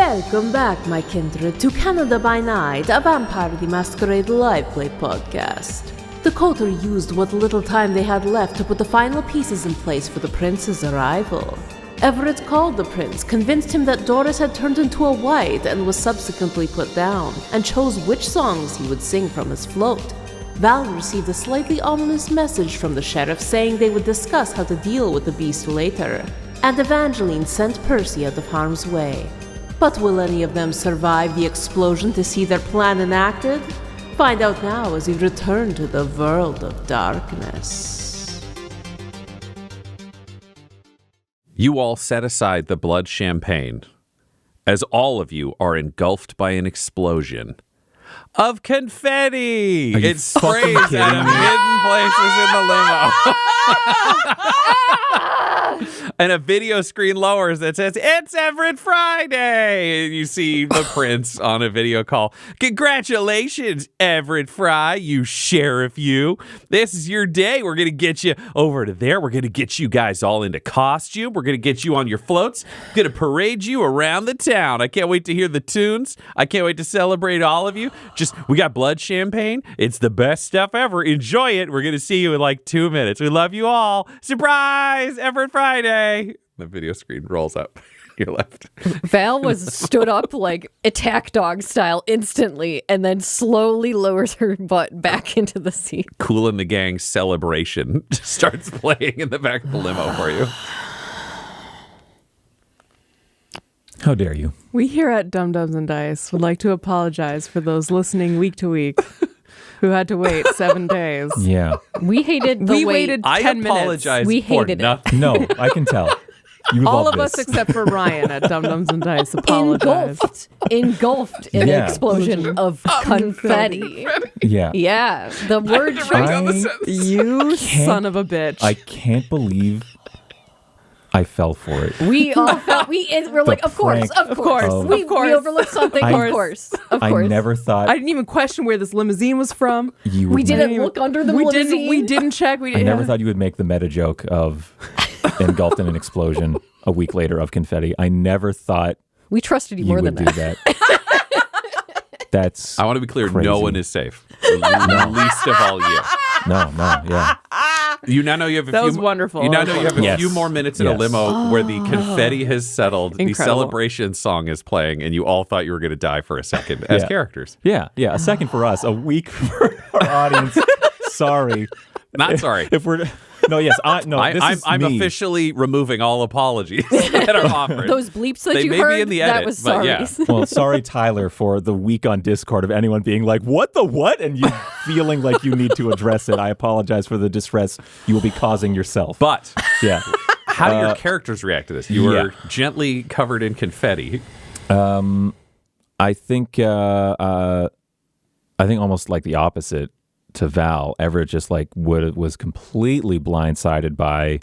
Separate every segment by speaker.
Speaker 1: Welcome back, my kindred, to Canada by Night, a Vampire the Masquerade live play podcast. The coterie used what little time they had left to put the final pieces in place for the prince's arrival. Everett called the prince, convinced him that Doris had turned into a wight and was subsequently put down, and chose which songs he would sing from his float. Val received a slightly ominous message from the sheriff saying they would discuss how to deal with the beast later, and Evangeline sent Percy out of harm's way. But will any of them survive the explosion to see their plan enacted? Find out now as we return to the world of darkness.
Speaker 2: You all set aside the blood champagne, as all of you are engulfed by an explosion of confetti. It sprays out of hidden places in the limo. And a video screen lowers that says, "It's Everett Friday." And you see the prince on a video call. "Congratulations, Everett Fry, you sheriff, you. This is your day. We're going to get you over to there. We're going to get you guys all into costume. We're going to get you on your floats. Going to parade you around the town. I can't wait to hear the tunes. I can't wait to celebrate all of you. We got blood champagne. It's the best stuff ever. Enjoy it. We're going to see you in like 2 minutes. We love you all. Surprise, Everett Friday." The video screen rolls up. Your left.
Speaker 3: Val was stood up like attack dog style instantly and then slowly lowers her butt back into the seat.
Speaker 2: Kool and the Gang Celebration starts playing in the back of the limo for you.
Speaker 4: How dare you?
Speaker 1: We here at Dum Dums and Dice would like to apologize for those listening week to week who had to wait 7 days.
Speaker 4: Yeah.
Speaker 3: We hated the wait.
Speaker 1: Waited 10 minutes.
Speaker 2: I apologize
Speaker 3: We
Speaker 2: for
Speaker 3: hated it.
Speaker 2: nothing.
Speaker 4: No, I can tell. You
Speaker 1: All
Speaker 4: love
Speaker 1: of us
Speaker 4: this.
Speaker 1: except for Ryan at Dum Dums and Dice apologize.
Speaker 3: Engulfed in
Speaker 4: Yeah.
Speaker 3: an explosion of confetti.
Speaker 4: Yeah.
Speaker 3: Yeah, the word
Speaker 1: You son of a bitch.
Speaker 4: I can't believe I fell for it.
Speaker 3: we all felt we're like, of course. We overlooked something. Of course.
Speaker 4: I never thought
Speaker 1: I didn't even question where this limousine was from.
Speaker 4: you would
Speaker 3: We didn't look under the limousine.
Speaker 1: We didn't check.
Speaker 4: I never thought you would make the meta joke of engulfed in an explosion a week later of confetti. I never thought
Speaker 3: We trusted you
Speaker 4: you
Speaker 3: more
Speaker 4: would
Speaker 3: than
Speaker 4: do
Speaker 3: that.
Speaker 4: that. That's
Speaker 2: I want to be clear,
Speaker 4: crazy.
Speaker 2: no one is safe. Least of all you.
Speaker 4: No, yeah.
Speaker 2: You now know you have a
Speaker 1: That
Speaker 2: few
Speaker 1: was wonderful.
Speaker 2: You now know you have a
Speaker 4: Yes.
Speaker 2: few more minutes in a
Speaker 4: Yes.
Speaker 2: limo where the confetti has settled, the
Speaker 1: Incredible.
Speaker 2: celebration song is playing, and you all thought you were going to die for a second as
Speaker 4: Yeah.
Speaker 2: characters.
Speaker 4: Yeah. A second for us, a week for our audience. Sorry.
Speaker 2: Not sorry.
Speaker 4: If we're this is
Speaker 2: I'm
Speaker 4: me.
Speaker 2: officially removing all apologies that are offered.
Speaker 3: Those bleeps that
Speaker 2: They
Speaker 3: you
Speaker 2: may
Speaker 3: heard,
Speaker 2: be in the
Speaker 3: that
Speaker 2: edit,
Speaker 3: was
Speaker 2: but
Speaker 3: sorry.
Speaker 2: yeah.
Speaker 4: Well, sorry, Tyler, for the week on Discord of anyone being like, "What the what?" and you feeling like you need to address it. I apologize for the distress you will be causing yourself.
Speaker 2: But
Speaker 4: Yeah.
Speaker 2: how do your characters react to this? You were
Speaker 4: yeah.
Speaker 2: gently covered in confetti.
Speaker 4: I think almost like the opposite to Val. Everett just like was completely blindsided by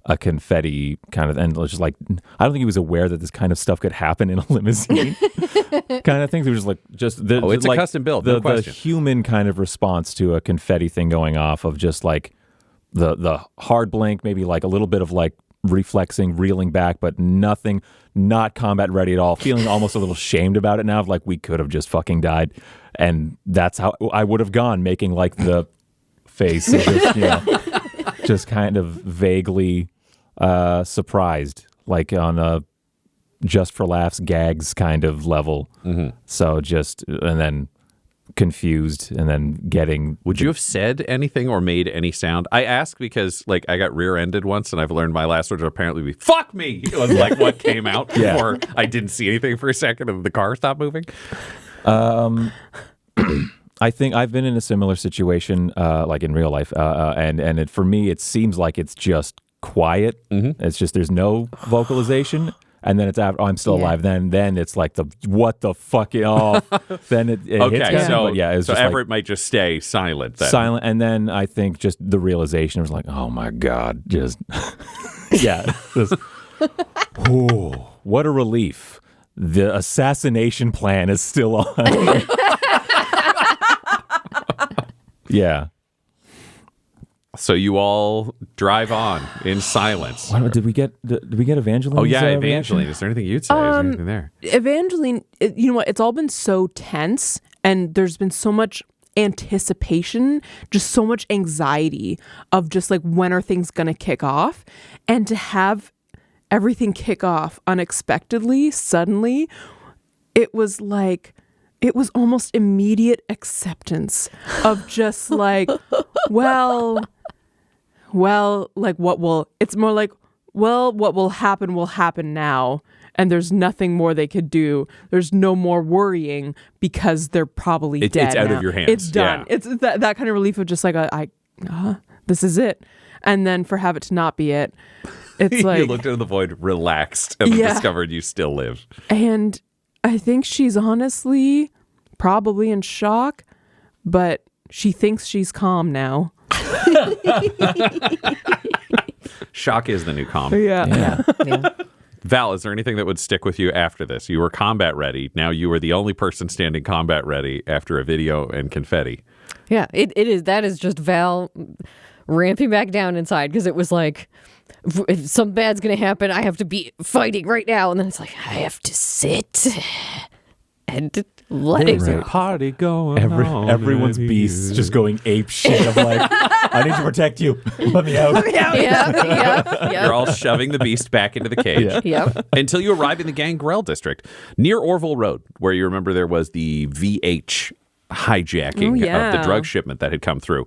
Speaker 4: a confetti kind of, and just like, I don't think he was aware that this kind of stuff could happen in a limousine kind of things. It was just the,
Speaker 2: it's
Speaker 4: like,
Speaker 2: a custom build,
Speaker 4: the,
Speaker 2: no question.
Speaker 4: the human kind of response to a confetti thing going off of just like the hard blink, maybe like a little bit of like reflexing, reeling back, but nothing, not combat ready at all, feeling almost a little shamed about it now of like, we could have just fucking died. And that's how I would have gone, making like the face of just, just kind of vaguely surprised, like on a just for laughs gags kind of level. Mm-hmm. So and then confused, and then getting...
Speaker 2: Would you have said anything or made any sound? I ask because, like, I got rear-ended once, and I've learned my last words would apparently be, "Fuck me!" It was like what came out before I didn't see anything for a second, and the car stopped moving.
Speaker 4: I think I've been in a similar situation, like in real life, and for me, it seems like it's just quiet. Mm-hmm. It's just there's no vocalization, and then it's after, "Oh, I'm still alive." Then it's like the what the fuck? Then it
Speaker 2: Okay,
Speaker 4: hits me.
Speaker 2: so
Speaker 4: But yeah, it was
Speaker 2: so
Speaker 4: just
Speaker 2: Everett might just stay silent. Then.
Speaker 4: silent, and then I think just the realization was like, "Oh my god!" Just yeah, just, oh, what a relief. The assassination plan is still on. Yeah.
Speaker 2: So you all drive on in silence.
Speaker 4: Did we get Evangeline?
Speaker 2: Oh, yeah, Evangeline. Is there anything you'd say? Is there anything there?
Speaker 5: Evangeline, you know what? It's all been so tense, and there's been so much anticipation, just so much anxiety of just like, when are things going to kick off? And to have everything kick off unexpectedly, suddenly, it was almost immediate acceptance of just like, well, like it's more like, well, what will happen now. And there's nothing more they could do. There's no more worrying because they're probably dead.
Speaker 2: It's out
Speaker 5: now.
Speaker 2: of your hands.
Speaker 5: It's done.
Speaker 2: Yeah.
Speaker 5: It's that kind of relief of just like, this is it. And then for have it to not be it, it's like...
Speaker 2: You looked into the void, relaxed, and discovered you still live.
Speaker 5: And I think she's honestly probably in shock, but she thinks she's calm now.
Speaker 2: Shock is the new calm.
Speaker 5: Yeah.
Speaker 2: Val, is there anything that would stick with you after this? You were combat ready. Now you are the only person standing combat ready after a video and confetti.
Speaker 3: Yeah, it is. That is just Val ramping back down inside because it was like, if something bad's going to happen, I have to be fighting right now. And then it's like, I have to sit and let it
Speaker 2: There's
Speaker 3: go.
Speaker 2: a party going on.
Speaker 4: Everyone's beasts just going ape shit. I'm like, I need to protect you. Let me out.
Speaker 3: Yeah.
Speaker 2: You're all shoving the beast back into the cage.
Speaker 3: Yep.
Speaker 2: Until you arrive in the Gangrel district near Orville Road, where you remember there was the VH hijacking of the drug shipment that had come through.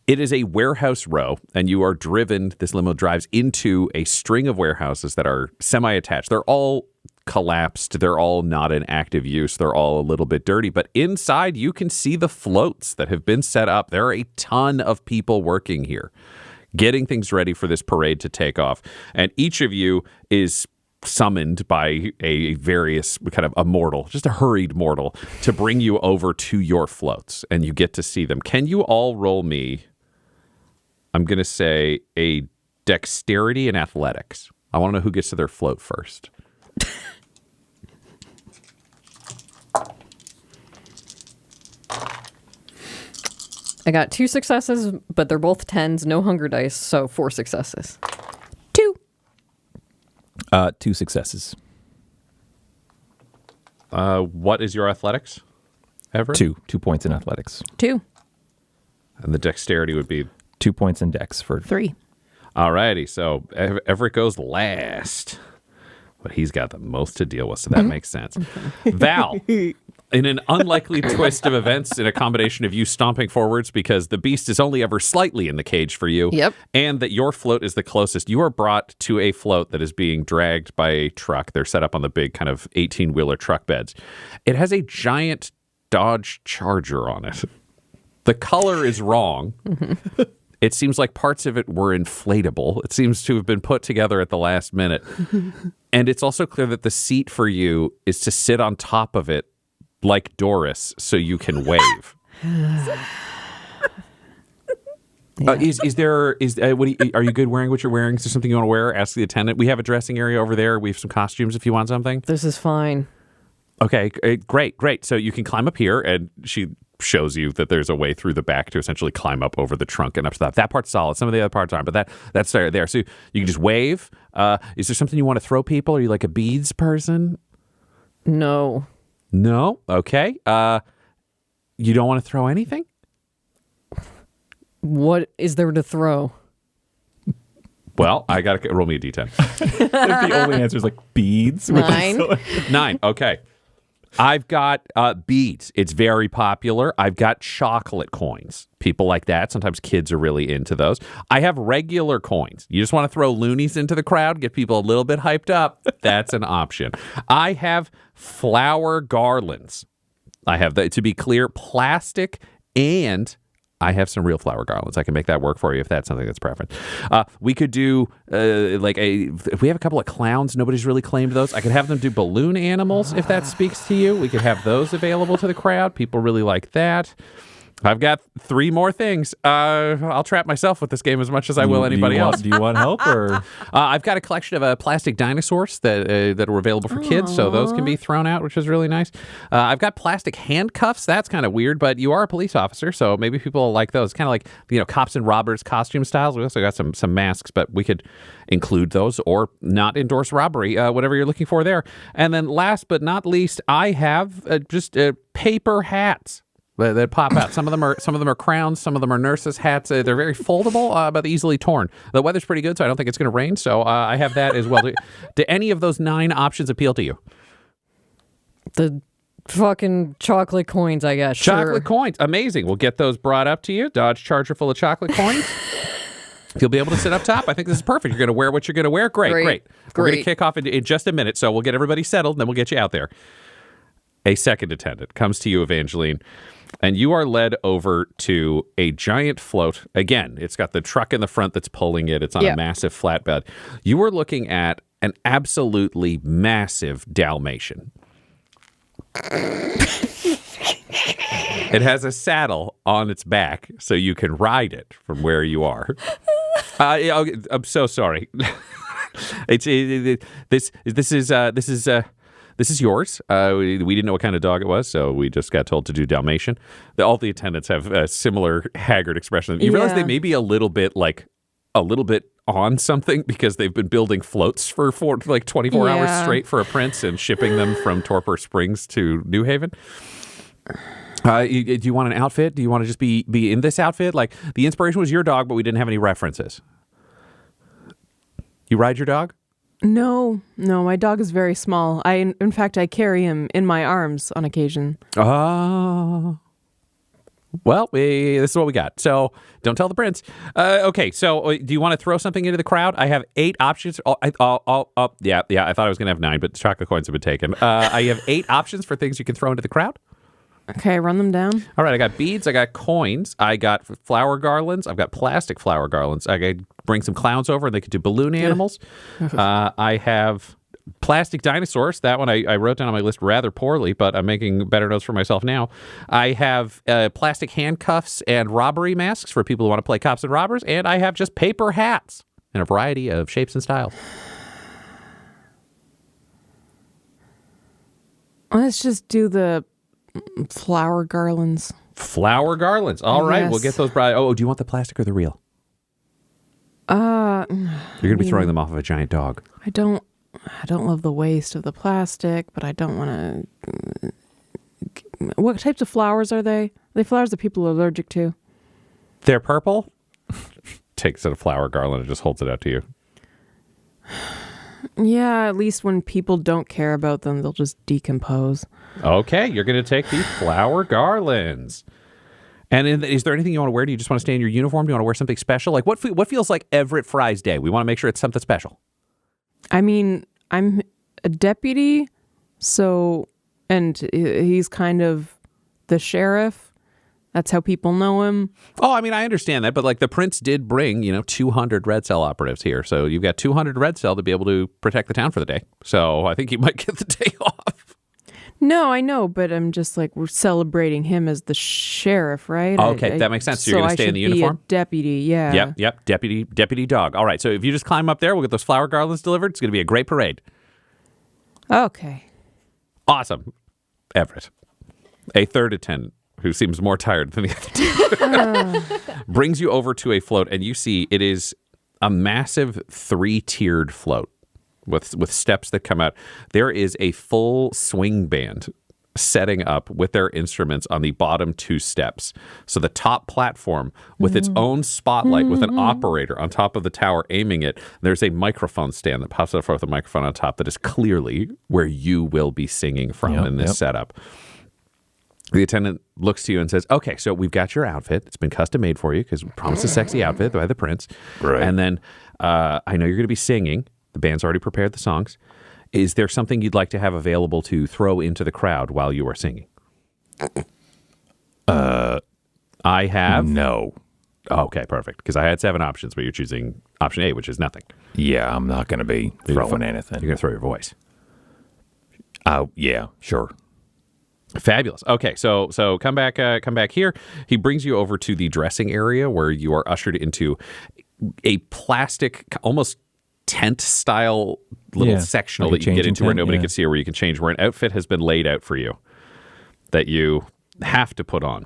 Speaker 2: It is a warehouse row, and you are driven, this limo drives into a string of warehouses that are semi-attached. They're all collapsed. They're all not in active use. They're all a little bit dirty, but inside you can see the floats that have been set up. There are a ton of people working here, getting things ready for this parade to take off. And each of you is summoned by a various kind of a mortal, just a hurried mortal, to bring you over to your floats, and you get to see them. Can you all roll me, I'm going to say, a dexterity and athletics? I want to know who gets to their float first.
Speaker 3: I got 2 successes, but they're both 10s, no hunger dice, so 4 successes.
Speaker 4: 2 successes.
Speaker 2: What is your athletics, Everett?
Speaker 4: 2 points in athletics.
Speaker 3: 2.
Speaker 2: And the dexterity would be
Speaker 4: 2 points in dex for
Speaker 5: 3.
Speaker 2: all righty. So Everett goes last, but he's got the most to deal with, so that makes sense. Val, in an unlikely twist of events, in a combination of you stomping forwards because the beast is only ever slightly in the cage for you, and that your float is the closest, you are brought to a float that is being dragged by a truck. They're set up on the big kind of 18-wheeler truck beds. It has a giant Dodge Charger on it. The color is wrong. It seems like parts of it were inflatable. It seems to have been put together at the last minute. And it's also clear that the seat for you is to sit on top of it like Doris so you can wave. Are you good wearing what you're wearing? Is there something you want to wear? Ask the attendant. We have a dressing area over there. We have some costumes if you want something.
Speaker 3: This is fine.
Speaker 2: Okay, great. So you can climb up here, and she shows you that there's a way through the back to essentially climb up over the trunk and up to that. That part's solid. Some of the other parts aren't, but that's there. So you can just wave. Is there something you want to throw people? Are you like a beads person?
Speaker 3: No.
Speaker 2: Okay. You don't want to throw anything?
Speaker 3: What is there to throw?
Speaker 2: Well, I got to roll me a d10.
Speaker 4: the only answer is like beads.
Speaker 3: 9.
Speaker 2: 9. Okay. I've got beads. It's very popular. I've got chocolate coins. People like that. Sometimes kids are really into those. I have regular coins. You just want to throw loonies into the crowd, get people a little bit hyped up. That's an option. I have flower garlands. I have, to be clear, plastic, and I have some real flower garlands. I can make that work for you if that's something that's preference. We could do if we have a couple of clowns, nobody's really claimed those. I could have them do balloon animals if that speaks to you. We could have those available to the crowd. People really like that. I've got 3 more things. I'll trap myself with this game as much as I will anybody else.
Speaker 4: Do you want help? Or
Speaker 2: I've got a collection of plastic dinosaurs that were available for kids, so those can be thrown out, which is really nice. I've got plastic handcuffs. That's kind of weird, but you are a police officer, so maybe people like those. Kind of like cops and robbers costume styles. We also got some masks, but we could include those or not endorse robbery, whatever you're looking for there. And then last but not least, I have just paper hats that pop out. Some of them are crowns. Some of them are nurses' hats. They're very foldable, but easily torn. The weather's pretty good, so I don't think it's going to rain. So I have that as well. Do any of those 9 options appeal to you?
Speaker 3: The fucking chocolate coins, I guess.
Speaker 2: Chocolate coins. Amazing. We'll get those brought up to you. Dodge Charger full of chocolate coins. You'll be able to sit up top. I think this is perfect. You're going to wear what you're going to wear. Great. We're going to kick off in just a minute, so we'll get everybody settled, and then we'll get you out there. A second attendant comes to you, Evangeline, and you are led over to a giant float. Again, it's got the truck in the front that's pulling it. It's on a massive flatbed. You are looking at an absolutely massive Dalmatian. It has a saddle on its back, so you can ride it from where you are. I'm so sorry. This is yours. We didn't know what kind of dog it was, so we just got told to do Dalmatian. All the attendants have a similar haggard expression. You realize they may be a little bit on something because they've been building floats for 24 hours straight for a prince and shipping them from Torpor Springs to New Haven. Do you want an outfit? Do you want to just be in this outfit? Like, the inspiration was your dog, but we didn't have any references. You ride your dog?
Speaker 5: No, my dog is very small. In fact, I carry him in my arms on occasion.
Speaker 2: Oh. Well, this is what we got. So don't tell the prince. Okay, so do you want to throw something into the crowd? I have 8 options. Yeah, I thought I was going to have 9, but the chocolate coins have been taken. I have 8 options for things you can throw into the crowd.
Speaker 5: Okay, run them down.
Speaker 2: All right, I got beads, I got coins, I got flower garlands, I've got plastic flower garlands. I could bring some clowns over and they could do balloon animals. I have plastic dinosaurs. That one I wrote down on my list rather poorly, but I'm making better notes for myself now. I have plastic handcuffs and robbery masks for people who want to play cops and robbers, and I have just paper hats in a variety of shapes and styles.
Speaker 5: Let's just do the flower garlands.
Speaker 2: Flower garlands. All right,
Speaker 5: yes.
Speaker 2: We'll get those. Oh, do you want the plastic or the real? You're going to be throwing them off of a giant dog.
Speaker 5: I don't love the waste of the plastic, but I don't want to. What types of flowers are they? Are they flowers that people are allergic to?
Speaker 2: They're purple. Takes a flower garland and just holds it out to you.
Speaker 5: Yeah, at least when people don't care about them, they'll just decompose.
Speaker 2: Okay, you're going to take the flower garlands. And is there anything you want to wear? Do you just want to stay in your uniform? Do you want to wear something special? Like, what feels like Everett Fry's day? We want to make sure it's something special.
Speaker 5: I mean, I'm a deputy, and he's kind of the sheriff. That's how people know him.
Speaker 2: Oh, I mean, I understand that, but like the prince did bring, 200 Red Cell operatives here. So you've got 200 Red Cell to be able to protect the town for the day. So I think you might get the day off.
Speaker 5: No, I know, but I'm just like, we're celebrating him as the sheriff, right?
Speaker 2: Okay, that makes sense. So you're going to stay in the uniform?
Speaker 5: Be a deputy, yeah.
Speaker 2: Yep, deputy dog. All right, so if you just climb up there, we'll get those flower garlands delivered. It's going to be a great parade.
Speaker 5: Okay.
Speaker 2: Awesome. Everett, a third attendant who seems more tired than the other two, brings you over to a float, and you see it is a massive 3-tiered float with steps that come out. There is a full swing band setting up with their instruments on the bottom 2 steps. So the top platform with its own spotlight with an operator on top of the tower aiming it. There's a microphone stand that pops up with a microphone on top that is clearly where you will be singing from in this setup. The attendant looks to you and says, okay, so we've got your outfit. It's been custom made for you because we promised a sexy outfit by the prince.
Speaker 4: Right.
Speaker 2: And then I know you're going to be singing. The band's already prepared the songs. Is there something you'd like to have available to throw into the crowd while you are singing? I have.
Speaker 4: No.
Speaker 2: Okay, perfect. Because I had 7 options, but you're choosing option A, which is nothing.
Speaker 4: Yeah, I'm not going to be throwing anything.
Speaker 2: You're going to throw your voice.
Speaker 4: Yeah, sure.
Speaker 2: Fabulous. Okay, so come back here. He brings you over to the dressing area where you are ushered into a plastic, almost tent-style little sectional
Speaker 4: like
Speaker 2: that you can get into where
Speaker 4: tent,
Speaker 2: nobody can see, or where you can change, where an outfit has been laid out for you that you have to put on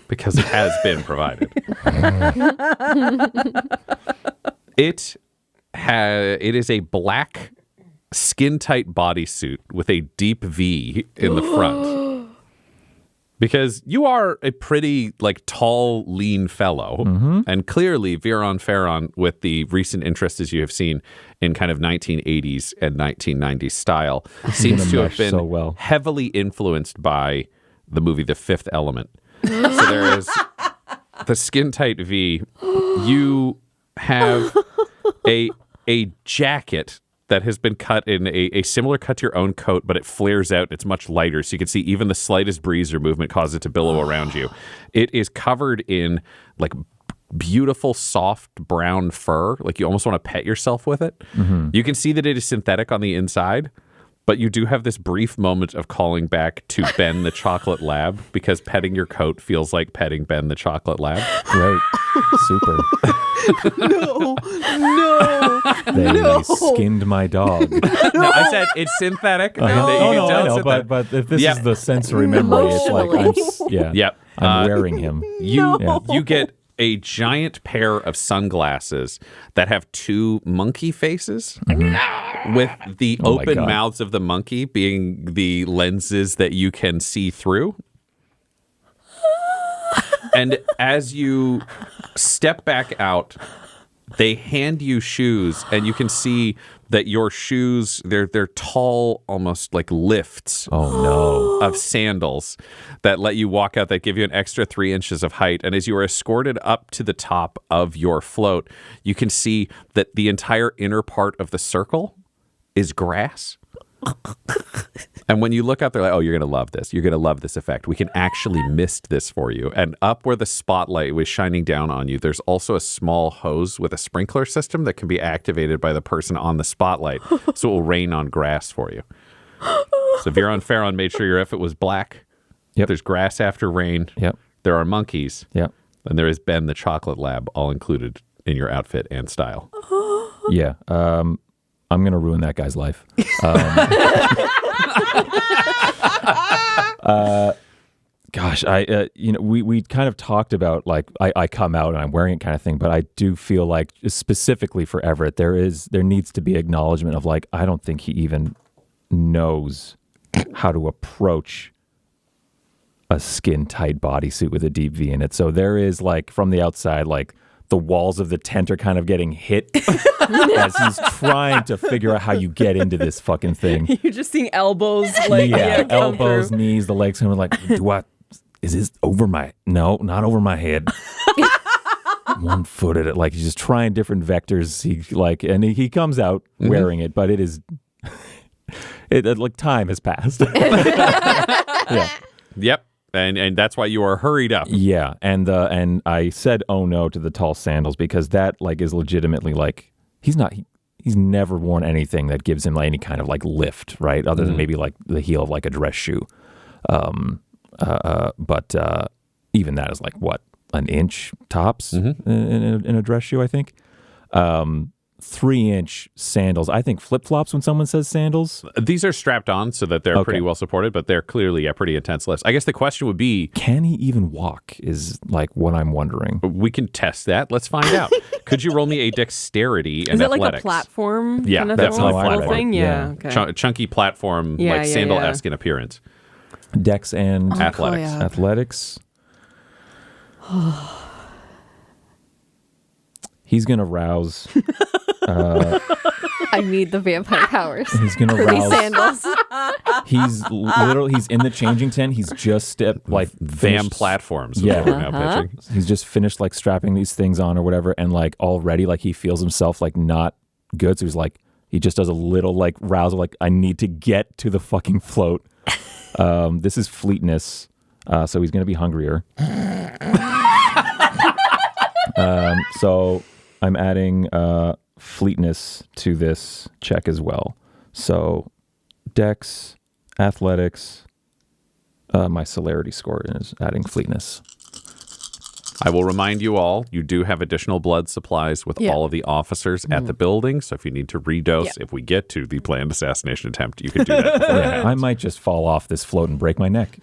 Speaker 2: because it has been provided. It is a black skin-tight bodysuit with a deep V in the front. Because you are a pretty, tall, lean fellow. And clearly, Viron Ferron, with the recent interest as you have seen in kind of 1980s and 1990s style, seems to have been heavily influenced by the movie The Fifth Element. So there is the skin-tight V. You have a jacket that has been cut in a similar cut to your own coat, but it flares out. It's much lighter, so you can see even the slightest breeze or movement causes it to billow around you. It is covered in beautiful, soft brown fur. You almost want to pet yourself with it. You can see that it is synthetic on the inside, but you do have this brief moment of calling back to Ben the Chocolate Lab because petting your coat feels like petting Ben the Chocolate Lab.
Speaker 4: Great. Super.
Speaker 5: No.
Speaker 4: They skinned my dog.
Speaker 2: No, I said it's synthetic.
Speaker 4: I know, but if this is the sensory memory, it's like I'm wearing him.
Speaker 2: You get a giant pair of sunglasses that have two monkey faces, with the open mouths of the monkey being the lenses that you can see through. And as you step back out, they hand you shoes, and you can see that your shoes, they're tall, almost like lifts of sandals that let you walk out, that give you an extra 3 inches of height. And as you are escorted up to the top of your float, you can see that the entire inner part of the circle is grass. And when you look up, they're like, oh, you're going to love this. You're going to love this effect. We can actually mist this for you. And up where the spotlight was shining down on you, there's also a small hose with a sprinkler system that can be activated by the person on the spotlight. So it will rain on grass for you. So Viron Ferron made sure your outfit was black.
Speaker 4: Yep.
Speaker 2: There's grass after rain.
Speaker 4: Yep.
Speaker 2: There are monkeys.
Speaker 4: Yep.
Speaker 2: And there is Ben the Chocolate Lab, all included in your outfit and style.
Speaker 4: Yeah. I'm going to ruin that guy's life. Gosh, we kind of talked about I come out and I'm wearing it kind of thing, but I do feel like specifically for Everett, there needs to be acknowledgement of I don't think he even knows how to approach a skin tight bodysuit with a deep V in it. So there is from the outside, the walls of the tent are kind of getting hit as he's trying to figure out how you get into this fucking thing.
Speaker 5: You're just seeing elbows,
Speaker 4: elbows, knees, the legs. And we're is this over my? No, not over my head. One foot at it. He's just trying different vectors. And he comes out wearing it, but it is, time has passed. Yeah.
Speaker 2: Yep. And that's why you are hurried up.
Speaker 4: Yeah, and I said oh no to the tall sandals because that is legitimately he's never worn anything that gives him any kind of lift, right? Other than maybe the heel of a dress shoe. But even that is an inch tops in a dress shoe, I think. 3-inch sandals. I think flip-flops when someone says sandals.
Speaker 2: These are strapped on so that they're pretty well supported, but they're clearly a pretty intense lift. I guess the question would be,
Speaker 4: can he even walk is what I'm wondering.
Speaker 2: We can test that. Let's find out. Could you roll me a dexterity and athletics?
Speaker 5: Is it a platform?
Speaker 2: Yeah,
Speaker 5: kind of
Speaker 2: that's my
Speaker 5: thing. Yeah. Okay.
Speaker 2: Chunky platform, sandal-esque in appearance.
Speaker 4: Dex and
Speaker 2: athletics.
Speaker 4: Athletics. He's going to rouse.
Speaker 3: I need the vampire powers.
Speaker 4: He's going to
Speaker 3: for
Speaker 4: rouse.
Speaker 3: These sandals.
Speaker 4: He's in the changing tent. He's just stepped
Speaker 2: Vam platforms.
Speaker 4: Yeah.
Speaker 2: We're now pitching.
Speaker 4: He's just finished strapping these things on or whatever. And already he feels himself not good. So he's he just does a little rousal. I need to get to the fucking float. This is fleetness. So he's going to be hungrier. So I'm adding fleetness to this check as well. So Dex, athletics, My celerity score is adding fleetness.
Speaker 2: I will remind you all, you do have additional blood supplies with all of the officers at the building. So if you need to redose, if we get to the planned assassination attempt, you can do that beforehand.
Speaker 4: I might just fall off this float and break my neck.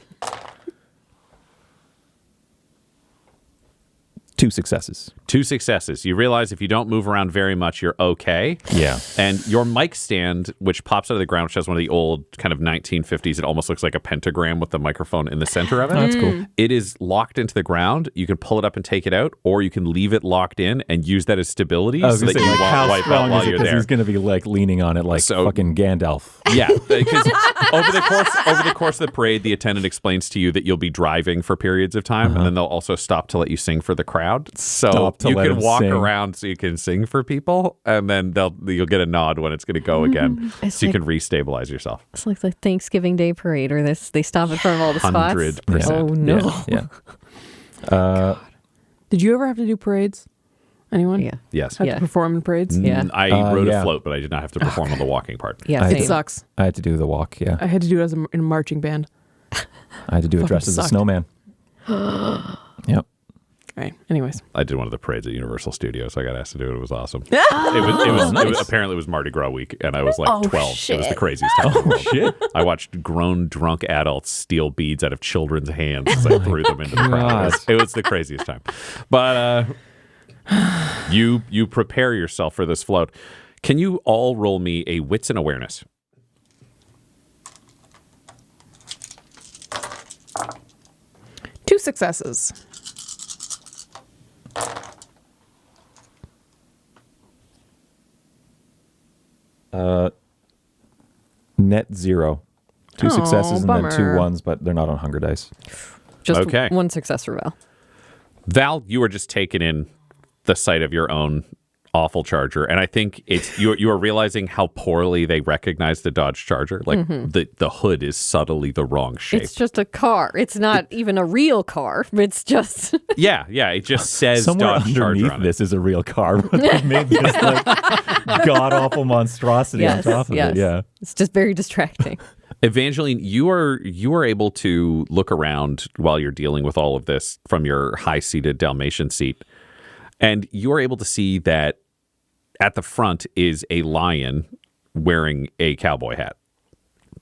Speaker 4: 2 successes.
Speaker 2: 2 successes. You realize if you don't move around very much, you're okay.
Speaker 4: Yeah.
Speaker 2: And your mic stand, which pops out of the ground, which has one of the old kind of 1950s, it almost looks like a pentagram with the microphone in the center of it.
Speaker 4: Oh, that's cool.
Speaker 2: It is locked into the ground. You can pull it up and take it out, or you can leave it locked in and use that as stability so that you won't wipe out while you're there.
Speaker 4: He's going to be like leaning on it like fucking Gandalf.
Speaker 2: Yeah, because over the course of the parade, the attendant explains to you that you'll be driving for periods of time, and then they'll also stop to let you sing for the crowd. So you can walk around so you can sing for people, and then you'll get a nod when it's going to go again, so you can restabilize yourself.
Speaker 3: It's like the Thanksgiving Day parade, or they stop in front of all the spots.
Speaker 2: 100%.
Speaker 3: Oh no!
Speaker 4: Yeah.
Speaker 5: Did you ever have to do parades? Anyone?
Speaker 3: Yeah.
Speaker 2: Yes.
Speaker 5: Have to perform in parades?
Speaker 3: Yeah.
Speaker 2: I rode a float, but I did not have to perform on the walking part.
Speaker 3: Yeah,
Speaker 5: It
Speaker 3: same.
Speaker 5: sucks.
Speaker 4: I had to do the walk, yeah.
Speaker 5: I had to do it in a marching band.
Speaker 4: I had to do it dressed as a
Speaker 5: sucked.
Speaker 4: snowman. Yep.
Speaker 5: Right. Anyways.
Speaker 2: I did one of the parades at Universal Studios. I got asked to do it. It was awesome. It was apparently it was Mardi Gras week, and I was like 12.
Speaker 3: Shit.
Speaker 2: It was the craziest time in the world. Shit. I watched grown drunk adults steal beads out of children's hands as I threw them into the crowd. It was the craziest time. But you prepare yourself for this float. Can you all roll me a wits and awareness?
Speaker 5: Two successes.
Speaker 4: Net 0. 2 successes and
Speaker 5: bummer.
Speaker 4: then 2 ones, but they're not on hunger dice.
Speaker 3: Just
Speaker 2: Okay.
Speaker 3: one success for Val.
Speaker 2: Val, you are just taking in the sight of your own awful Charger, and I think it's you are realizing how poorly they recognize the Dodge Charger. Like the hood is subtly the wrong shape.
Speaker 3: It's just a car. It's not even a real car. It's just
Speaker 2: yeah. It just says
Speaker 4: Somewhere
Speaker 2: Dodge Charger
Speaker 4: underneath
Speaker 2: on it.
Speaker 4: this is a real car, but they made this like god-awful monstrosity on top of it. Yeah.
Speaker 3: It's just very distracting.
Speaker 2: Evangeline, you are able to look around while you're dealing with all of this from your high-seated Dalmatian seat, and you are able to see that at the front is a lion wearing a cowboy hat.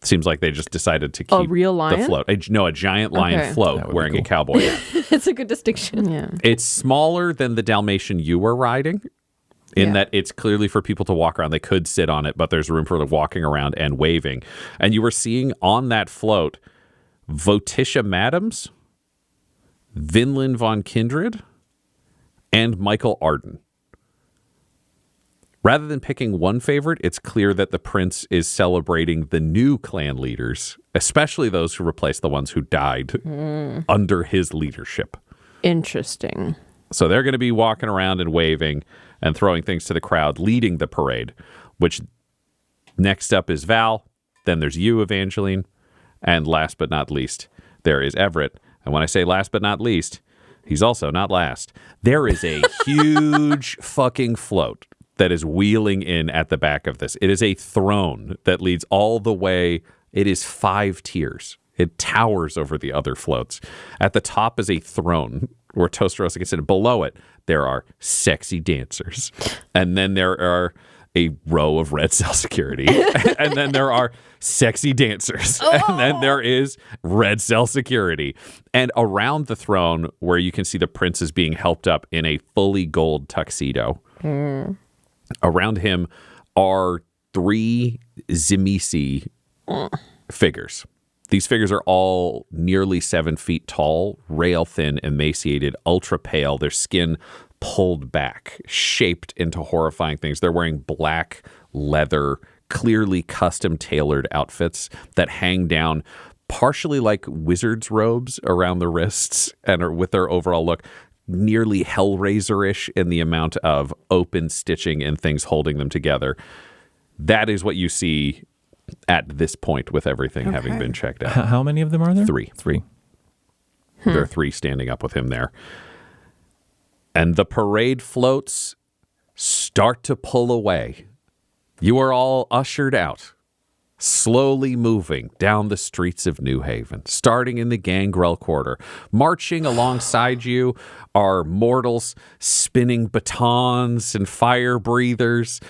Speaker 2: Seems like they just decided to keep
Speaker 5: A real lion?
Speaker 2: the float. A giant lion
Speaker 5: Okay.
Speaker 2: float wearing a cowboy hat.
Speaker 3: It's a good distinction.
Speaker 5: Yeah.
Speaker 2: It's smaller than the Dalmatian you were riding, in that it's clearly for people to walk around. They could sit on it, but there's room for walking around and waving. And you were seeing on that float Votitia Madams, Vinland von Kindred, and Michael Arden. Rather than picking one favorite, it's clear that the prince is celebrating the new clan leaders, especially those who replaced the ones who died under his leadership.
Speaker 5: Interesting.
Speaker 2: So they're going to be walking around and waving and throwing things to the crowd, leading the parade, which next up is Val. Then there's you, Evangeline. And last but not least, there is Everett. And when I say last but not least, he's also not last. There is a huge fucking float that is wheeling in at the back of this. It is a throne that leads all the way. It is 5 tiers. It towers over the other floats. At the top is a throne where Toasterosa can sit. Below it, there are sexy dancers. And then there are a row of red cell security. And then there are sexy dancers. And then there is red cell security. And around the throne, where you can see the prince is being helped up in a fully gold tuxedo. Around him are 3 Zimisi figures. These figures are all nearly 7 feet tall, rail thin, emaciated, ultra pale. Their skin pulled back, shaped into horrifying things. They're wearing black leather, clearly custom tailored outfits that hang down partially like wizard's robes around the wrists and are with their overall look nearly Hellraiser-ish in the amount of open stitching and things holding them together. That is what you see at this point with everything having been checked out.
Speaker 4: How many of them are there?
Speaker 2: 3.
Speaker 4: 3.
Speaker 2: There are 3 standing up with him there. And the parade floats start to pull away. You are all ushered out slowly moving down the streets of New Haven, starting in the Gangrel Quarter. Marching alongside you are mortals spinning batons and fire breathers.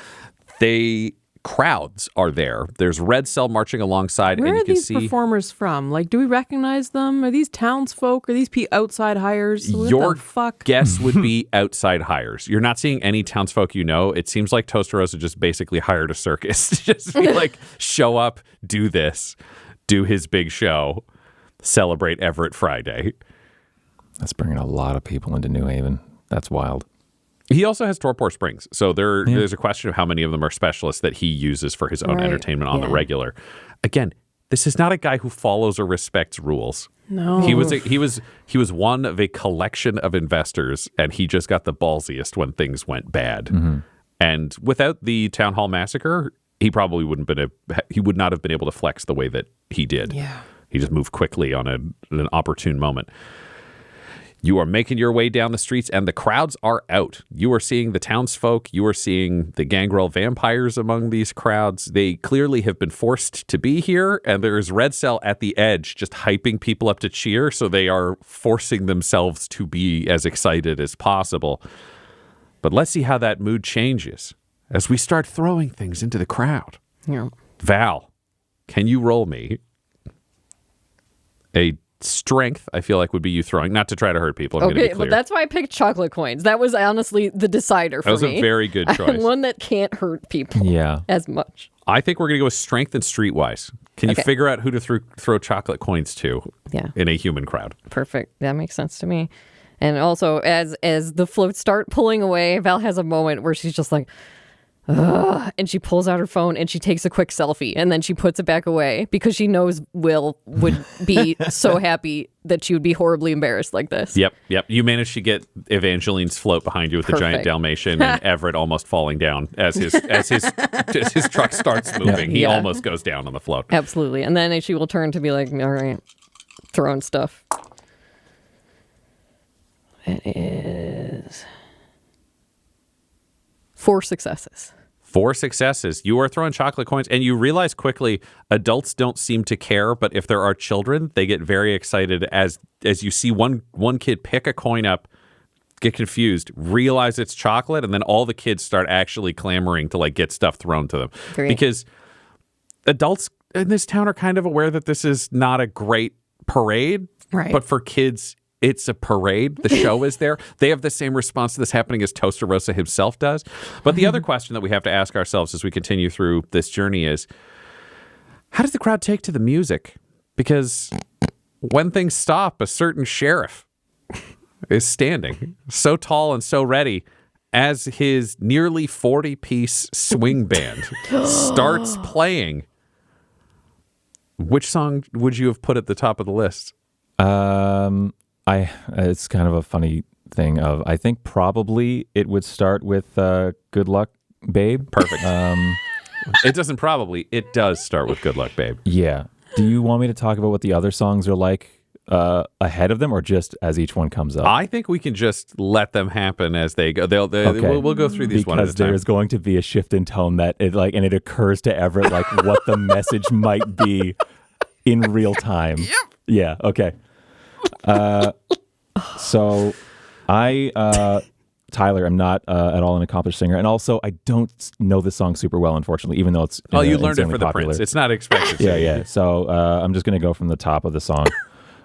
Speaker 2: Crowds are there. There's Red Cell marching alongside,
Speaker 5: Where
Speaker 2: and you
Speaker 5: are
Speaker 2: can
Speaker 5: these
Speaker 2: see
Speaker 5: performers from? Like, do we recognize them? Are these townsfolk? Are these outside hires? What
Speaker 2: your
Speaker 5: the fuck?
Speaker 2: guess would be outside hires. You're not seeing any townsfolk you know. It seems like Toasterosa just basically hired a circus to just be like, show up, do this, do his big show, celebrate Everett Friday.
Speaker 4: That's bringing a lot of people into New Haven. That's wild.
Speaker 2: He also has Torpor Springs, so there's a question of how many of them are specialists that he uses for his own entertainment on the regular. Again, this is not a guy who follows or respects rules.
Speaker 5: No.
Speaker 2: He was one of a collection of investors, and he just got the ballsiest when things went bad. Mm-hmm. And without the Town Hall massacre, he probably he would not have been able to flex the way that he did.
Speaker 5: Yeah.
Speaker 2: He just moved quickly on an opportune moment. You are making your way down the streets, and the crowds are out. You are seeing the townsfolk. You are seeing the Gangrel vampires among these crowds. They clearly have been forced to be here, and there's Red Cell at the edge just hyping people up to cheer, so they are forcing themselves to be as excited as possible. But let's see how that mood changes as we start throwing things into the crowd.
Speaker 5: Yeah.
Speaker 2: Val, can you roll me a strength? I feel like would be you throwing, not to try to hurt people. I'm
Speaker 3: Okay, but that's why I picked chocolate coins. That was honestly the decider for me.
Speaker 2: That was a very good choice.
Speaker 3: One that can't hurt people as much.
Speaker 2: I think we're going to go with strength and streetwise. Can you figure out who to throw chocolate coins to in a human crowd?
Speaker 3: Perfect. That makes sense to me. And also, as the floats start pulling away, Val has a moment where she's just like, ugh, and she pulls out her phone and she takes a quick selfie and then she puts it back away because she knows Will would be so happy that she would be horribly embarrassed like this.
Speaker 2: Yep. You managed to get Evangeline's float behind you with the giant Dalmatian and Everett almost falling down as his truck starts moving. He almost goes down on the float.
Speaker 3: Absolutely. And then she will turn to be like, all right, throwing stuff. It is 4 successes.
Speaker 2: 4 successes. You are throwing chocolate coins, and you realize quickly adults don't seem to care, but if there are children, they get very excited as you see one kid pick a coin up, get confused, realize it's chocolate, and then all the kids start actually clamoring to like get stuff thrown to them.
Speaker 3: Great.
Speaker 2: Because adults in this town are kind of aware that this is not a great parade,
Speaker 5: right?
Speaker 2: But for kids, it's a parade. The show is there. They have the same response to this happening as Toasterosa himself does. But the other question that we have to ask ourselves as we continue through this journey is, how does the crowd take to the music? Because when things stop, a certain sheriff is standing, so tall and so ready, as his nearly 40-piece swing band starts playing. Which song would you have put at the top of the list?
Speaker 4: It's kind of a funny thing of, I think probably it would start with Good Luck, Babe.
Speaker 2: Perfect. It doesn't probably. It does start with Good Luck, Babe.
Speaker 4: Yeah. Do you want me to talk about what the other songs are like ahead of them, or just as each one comes up?
Speaker 2: I think we can just let them happen as they go. We'll go through these one at a time.
Speaker 4: Because there is going to be a shift in tone and it occurs to Everett like what the message might be in real time. Yep. Yeah. Okay. So Tyler, I'm not at all an accomplished singer, and also I don't know this song super well, unfortunately, even though it's
Speaker 2: you learned it for the
Speaker 4: popular.
Speaker 2: Prince. It's not expected.
Speaker 4: Yeah. So I'm just gonna go from the top of the song,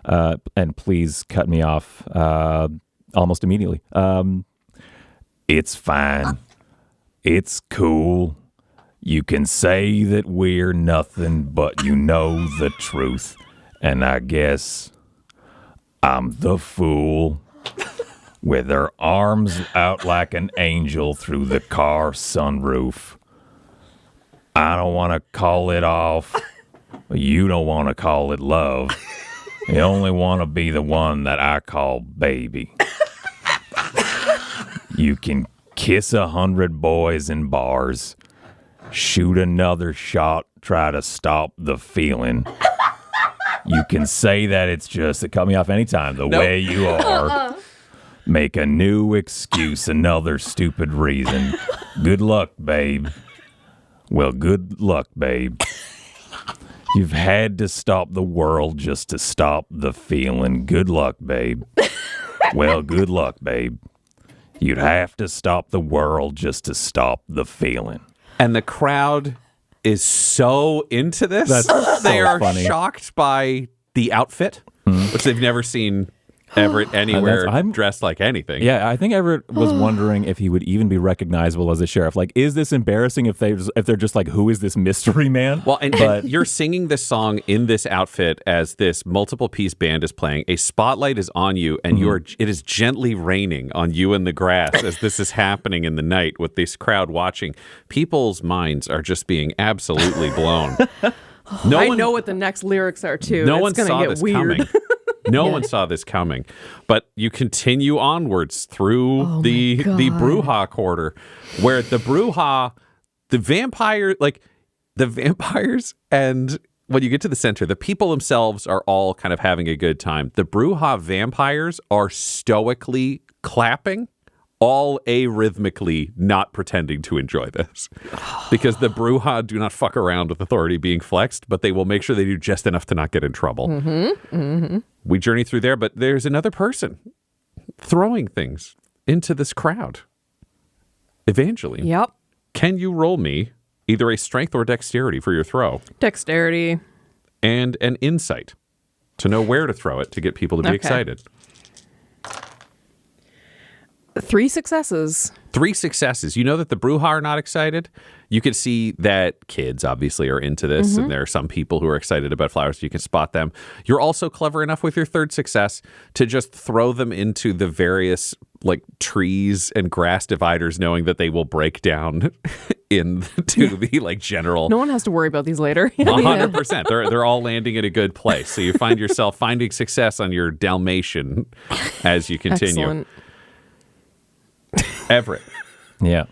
Speaker 4: and please cut me off almost immediately. It's fine. It's cool. You can say that we're nothing, but you know the truth, and I guess I'm the fool with her arms out like an angel through the car sunroof. I don't want to call it off. You don't want to call it love. You only want to be the one that I call baby. You can kiss 100 boys in bars, shoot another shot, try to stop the feeling. You can say that it's just, cut me off anytime, the way you are. Make a new excuse, another stupid reason. Good luck, babe. Well, good luck, babe. You've had to stop the world just to stop the feeling. Good luck, babe. Well, good luck, babe. You'd have to stop the world just to stop the feeling.
Speaker 2: And the crowd is so into this.
Speaker 4: That's
Speaker 2: they
Speaker 4: so
Speaker 2: are
Speaker 4: funny.
Speaker 2: shocked by the outfit, which they've never seen Everett anywhere
Speaker 4: I'm-
Speaker 2: dressed like anything.
Speaker 4: Yeah, I think Everett was wondering if he would even be recognizable as a sheriff. Like, is this embarrassing if they're just like, who is this mystery man?
Speaker 2: Well, and you're singing this song in this outfit as this multiple piece band is playing. A spotlight is on you, and it is gently raining on you in the grass as this is happening in the night with this crowd watching. People's minds are just being absolutely blown.
Speaker 5: I know what the next lyrics are too.
Speaker 2: No
Speaker 5: It's
Speaker 2: one
Speaker 5: gonna
Speaker 2: saw
Speaker 5: get
Speaker 2: this
Speaker 5: weird.
Speaker 2: coming. No one saw this coming. But you continue onwards through the Bruja quarter, where the Bruja, the vampires, and when you get to the center, the people themselves are all kind of having a good time. The Bruja vampires are stoically clapping, all arrhythmically not pretending to enjoy this. Because the Bruja do not fuck around with authority being flexed, but they will make sure they do just enough to not get in trouble. We journey through there, but there's another person throwing things into this crowd. Evangeline.
Speaker 5: Yep.
Speaker 2: Can you roll me either a strength or dexterity for your throw
Speaker 5: Dexterity.
Speaker 2: and an insight to know where to throw it to get people to be
Speaker 5: Okay.
Speaker 2: excited?
Speaker 5: 3 successes.
Speaker 2: 3 successes. You know that the Bruja are not excited. You can see that kids obviously are into this, and there are some people who are excited about flowers. You can spot them. You're also clever enough with your 3rd success to just throw them into the various trees and grass dividers, knowing that they will break down into the general.
Speaker 5: No one has to worry about these later.
Speaker 2: 100%. They're all landing in a good place. So you find yourself finding success on your Dalmatian as you continue.
Speaker 5: Excellent.
Speaker 2: Everett,
Speaker 4: Yeah.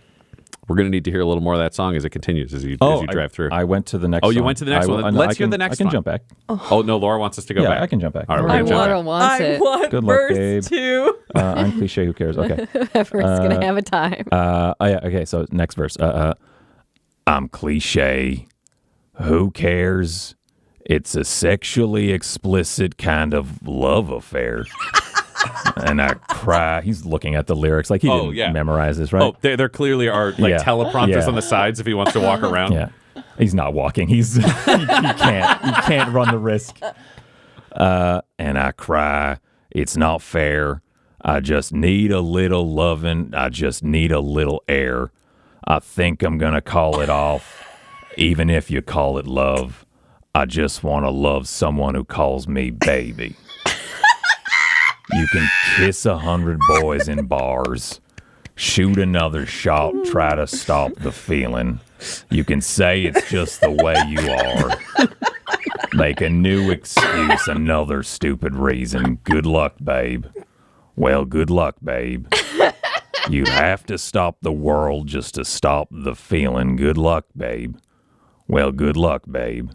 Speaker 2: we're going to need to hear a little more of that song as it continues, as you drive through.
Speaker 4: I went to the next
Speaker 2: Oh, you
Speaker 4: song.
Speaker 2: went to the next one. Let's hear the next
Speaker 4: I can
Speaker 2: one.
Speaker 4: jump back.
Speaker 2: Oh, no, Laura wants us to go
Speaker 4: Yeah,
Speaker 2: back.
Speaker 4: I can jump back.
Speaker 2: All right, we're
Speaker 3: I
Speaker 2: going to jump back.
Speaker 3: wants it.
Speaker 5: want
Speaker 4: Good luck,
Speaker 5: verse
Speaker 4: babe.
Speaker 5: 2.
Speaker 4: I'm cliche. Who cares? Okay.
Speaker 3: Everett's gonna have a time.
Speaker 4: Oh yeah. Okay. So next verse. I'm cliche. Who cares? It's a sexually explicit kind of love affair. And I cry. He's looking at the lyrics like he didn't memorize this, right?
Speaker 2: Oh, there clearly are teleprompters on the sides if he wants to walk around.
Speaker 4: Yeah. He's not walking. He's he can't run the risk. And I cry. It's not fair. I just need a little loving. I just need a little air. I think I'm gonna call it off, even if you call it love. I just want to love someone who calls me baby. You can kiss 100 boys in bars, shoot another shot, try to stop the feeling. You can say it's just the way you are. Make a new excuse, another stupid reason. Good luck, babe. Well, good luck, babe. You'd have to stop the world just to stop the feeling. Good luck, babe. Well, good luck, babe.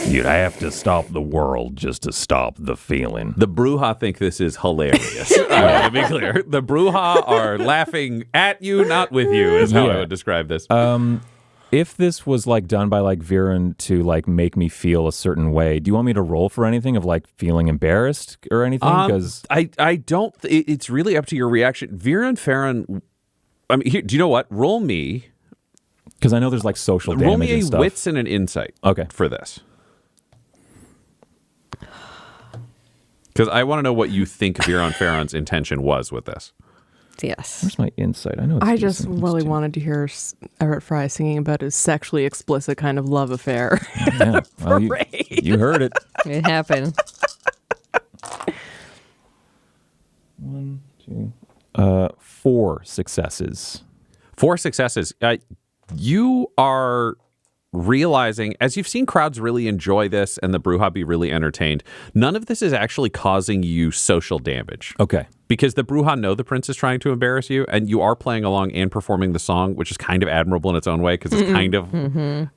Speaker 4: You'd have to stop the world just to stop the feeling.
Speaker 2: The Bruja think this is hilarious. To be clear, the Bruja are laughing at you, not with you, is how I would describe this.
Speaker 4: If this was done by Viren to make me feel a certain way, do you want me to roll for anything of feeling embarrassed or anything? Because
Speaker 2: I don't. It's really up to your reaction. Vera and Farron. I mean, do you know what? Roll me.
Speaker 4: Because I know there's social damage
Speaker 2: Roll me
Speaker 4: and
Speaker 2: a
Speaker 4: stuff.
Speaker 2: wits and an insight.
Speaker 4: Okay.
Speaker 2: For this. Because I want to know what you think Vera and Farron's intention was with this.
Speaker 3: Yes.
Speaker 4: Where's my insight? I know. It's
Speaker 5: I just
Speaker 4: decent.
Speaker 5: really wanted to hear Everett Fry singing about his sexually explicit kind of love affair.
Speaker 4: Yeah. Well, you heard it.
Speaker 3: It happened.
Speaker 4: 1, 2, 4 successes.
Speaker 2: 4 successes. You are realizing, as you've seen crowds really enjoy this and the Bruja be really entertained, none of this is actually causing you social damage.
Speaker 4: Okay.
Speaker 2: Because the Bruja know the prince is trying to embarrass you, and you are playing along and performing the song, which is kind of admirable in its own way, because it's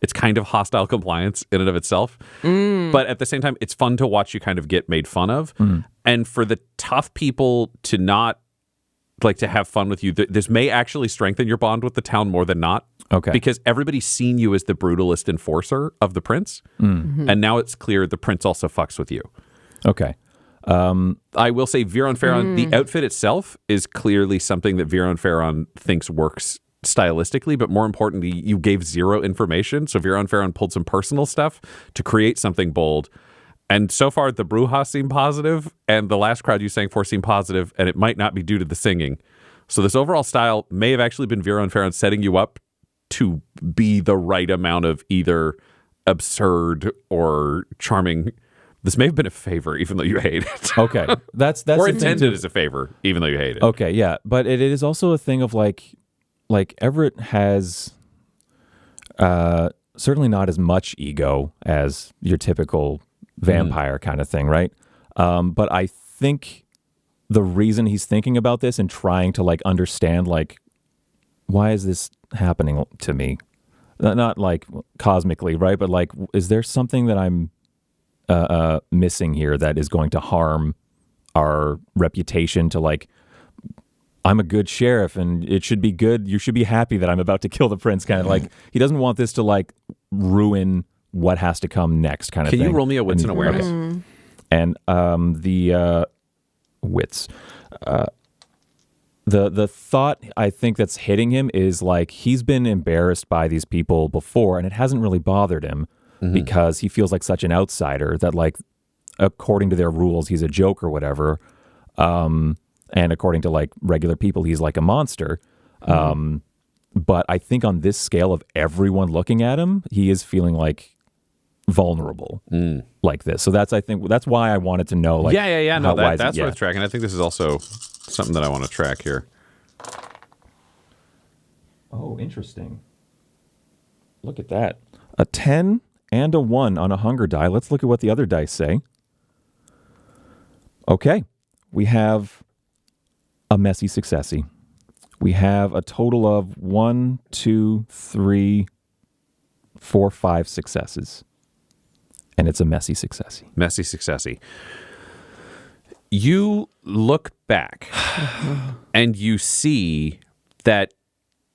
Speaker 2: it's kind of hostile compliance in and of itself. But at the same time, it's fun to watch you kind of get made fun of. And for the tough people to not like to have fun with you. This may actually strengthen your bond with the town more than not.
Speaker 4: Okay.
Speaker 2: Because everybody's seen you as the brutalist enforcer of the prince. And now it's clear the prince also fucks with you.
Speaker 4: Okay.
Speaker 2: I will say Viron Farron, the outfit itself is clearly something that Viron Farron thinks works stylistically, but more importantly, you gave zero information. So Viron Farron pulled some personal stuff to create something bold. And so far, the Bruja seemed positive, and the last crowd you sang for seemed positive, and it might not be due to the singing. So this overall style may have actually been Viron Farron setting you up to be the right amount of either absurd or charming. This may have been a favor, even though you hate it.
Speaker 4: Okay. That's
Speaker 2: or
Speaker 4: the thing
Speaker 2: intended as a favor, even though you hate it.
Speaker 4: Okay, yeah. But it is also a thing of like Everett has certainly not as much ego as your typical vampire kind of thing, right? But I think the reason he's thinking about this and trying to like understand like, why is this happening to me? Not like cosmically, right? But like, is there something that I'm missing here that is going to harm our reputation to like, I'm a good sheriff and it should be good. You should be happy that I'm about to kill the prince, kind of like, he doesn't want this to like ruin what has to come next kind of thing.
Speaker 2: Can you roll me a wits and awareness?
Speaker 4: And the wits, the thought I think that's hitting him is like, he's been embarrassed by these people before and it hasn't really bothered him because he feels like such an outsider that like, according to their rules, he's a joke or whatever. And according to like regular people, he's like a monster. But I think on this scale of everyone looking at him, he is feeling like vulnerable like this. So I think that's why I wanted to know. Like,
Speaker 2: Yeah. No, that's worth tracking. I think this is also something that I want to track here.
Speaker 4: Oh, interesting. Look at that. A 10 and a 1 on a hunger die. Let's look at what the other dice say. Okay. We have a messy successy. We have a total of 1, 2, 3, 4, 5 successes. And it's a messy successy.
Speaker 2: Messy successy. You look back and you see that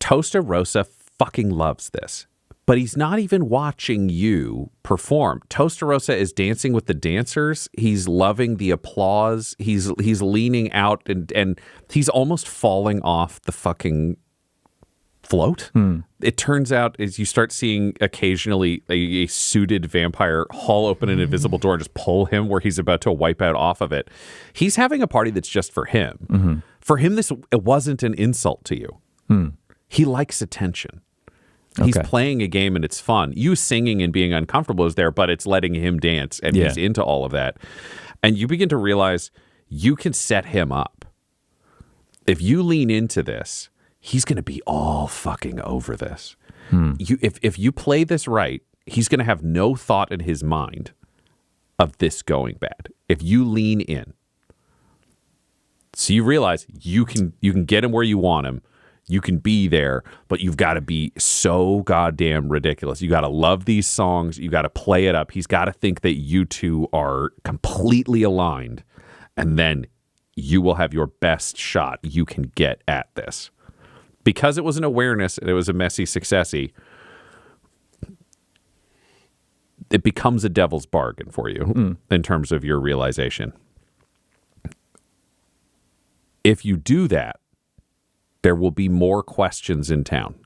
Speaker 2: Tosta Rosa fucking loves this. But he's not even watching you perform. Tosta Rosa is dancing with the dancers. He's loving the applause. He's leaning out and he's almost falling off the fucking float. It turns out as you start seeing occasionally a suited vampire haul open an invisible door and just pull him where he's about to wipe out off of it. He's having a party that's just for him. For him, it wasn't an insult to you. He likes attention. He's playing a game and it's fun. You singing and being uncomfortable is there, but it's letting him dance and he's into all of that. And you begin to realize you can set him up. If you lean into this, he's going to be all fucking over this. If you play this right, he's going to have no thought in his mind of this going bad. If you lean in. So you realize you can get him where you want him. You can be there, but you've got to be so goddamn ridiculous. You got to love these songs. You got to play it up. He's got to think that you two are completely aligned, and then you will have your best shot you can get at this. Because it was an awareness and it was a messy successy, it becomes a devil's bargain for you in terms of your realization. If you do that, there will be more questions in town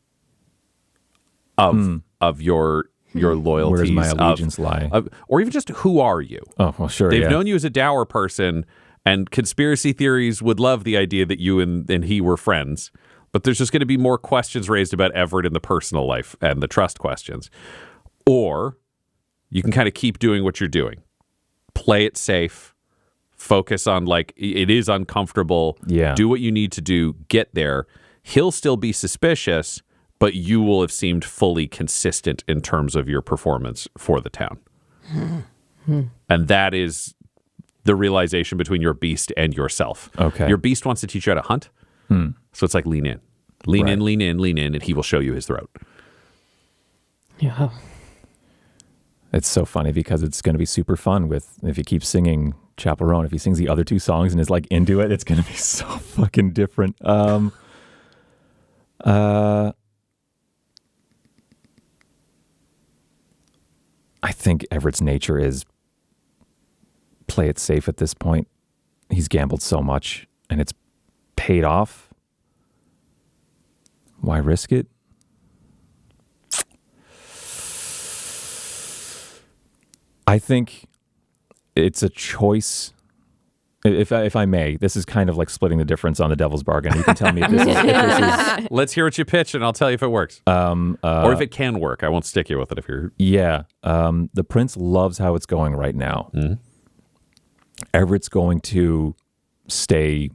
Speaker 2: of your loyalties.
Speaker 4: Where does my allegiance lie?
Speaker 2: Or even just who are you?
Speaker 4: Oh, well, sure.
Speaker 2: They've known you as a dour person, and conspiracy theories would love the idea that you and he were friends. But there's just going to be more questions raised about Everett in the personal life and the trust questions. Or you can kind of keep doing what you're doing. Play it safe. Focus on like, it is uncomfortable.
Speaker 4: Yeah.
Speaker 2: Do what you need to do. Get there. He'll still be suspicious, but you will have seemed fully consistent in terms of your performance for the town. And that is the realization between your beast and yourself.
Speaker 4: Okay.
Speaker 2: Your beast wants to teach you how to hunt. So it's like lean in. Lean in, lean in, lean in, and he will show you his throat.
Speaker 3: Yeah.
Speaker 4: It's so funny because it's going to be super fun if he keeps singing Chaperone. If he sings the other two songs and is like into it, it's going to be so fucking different. I think Everett's nature is play it safe at this point. He's gambled so much and it's paid off. Why risk it? I think it's a choice. If I may, this is kind of like splitting the difference on the devil's bargain. You can tell me if this is
Speaker 2: Let's hear what you pitch, and I'll tell you if it works. Or if it can work. I won't stick you with it if you're...
Speaker 4: Yeah. The prince loves how it's going right now.
Speaker 2: Mm-hmm.
Speaker 4: Everett's going to stay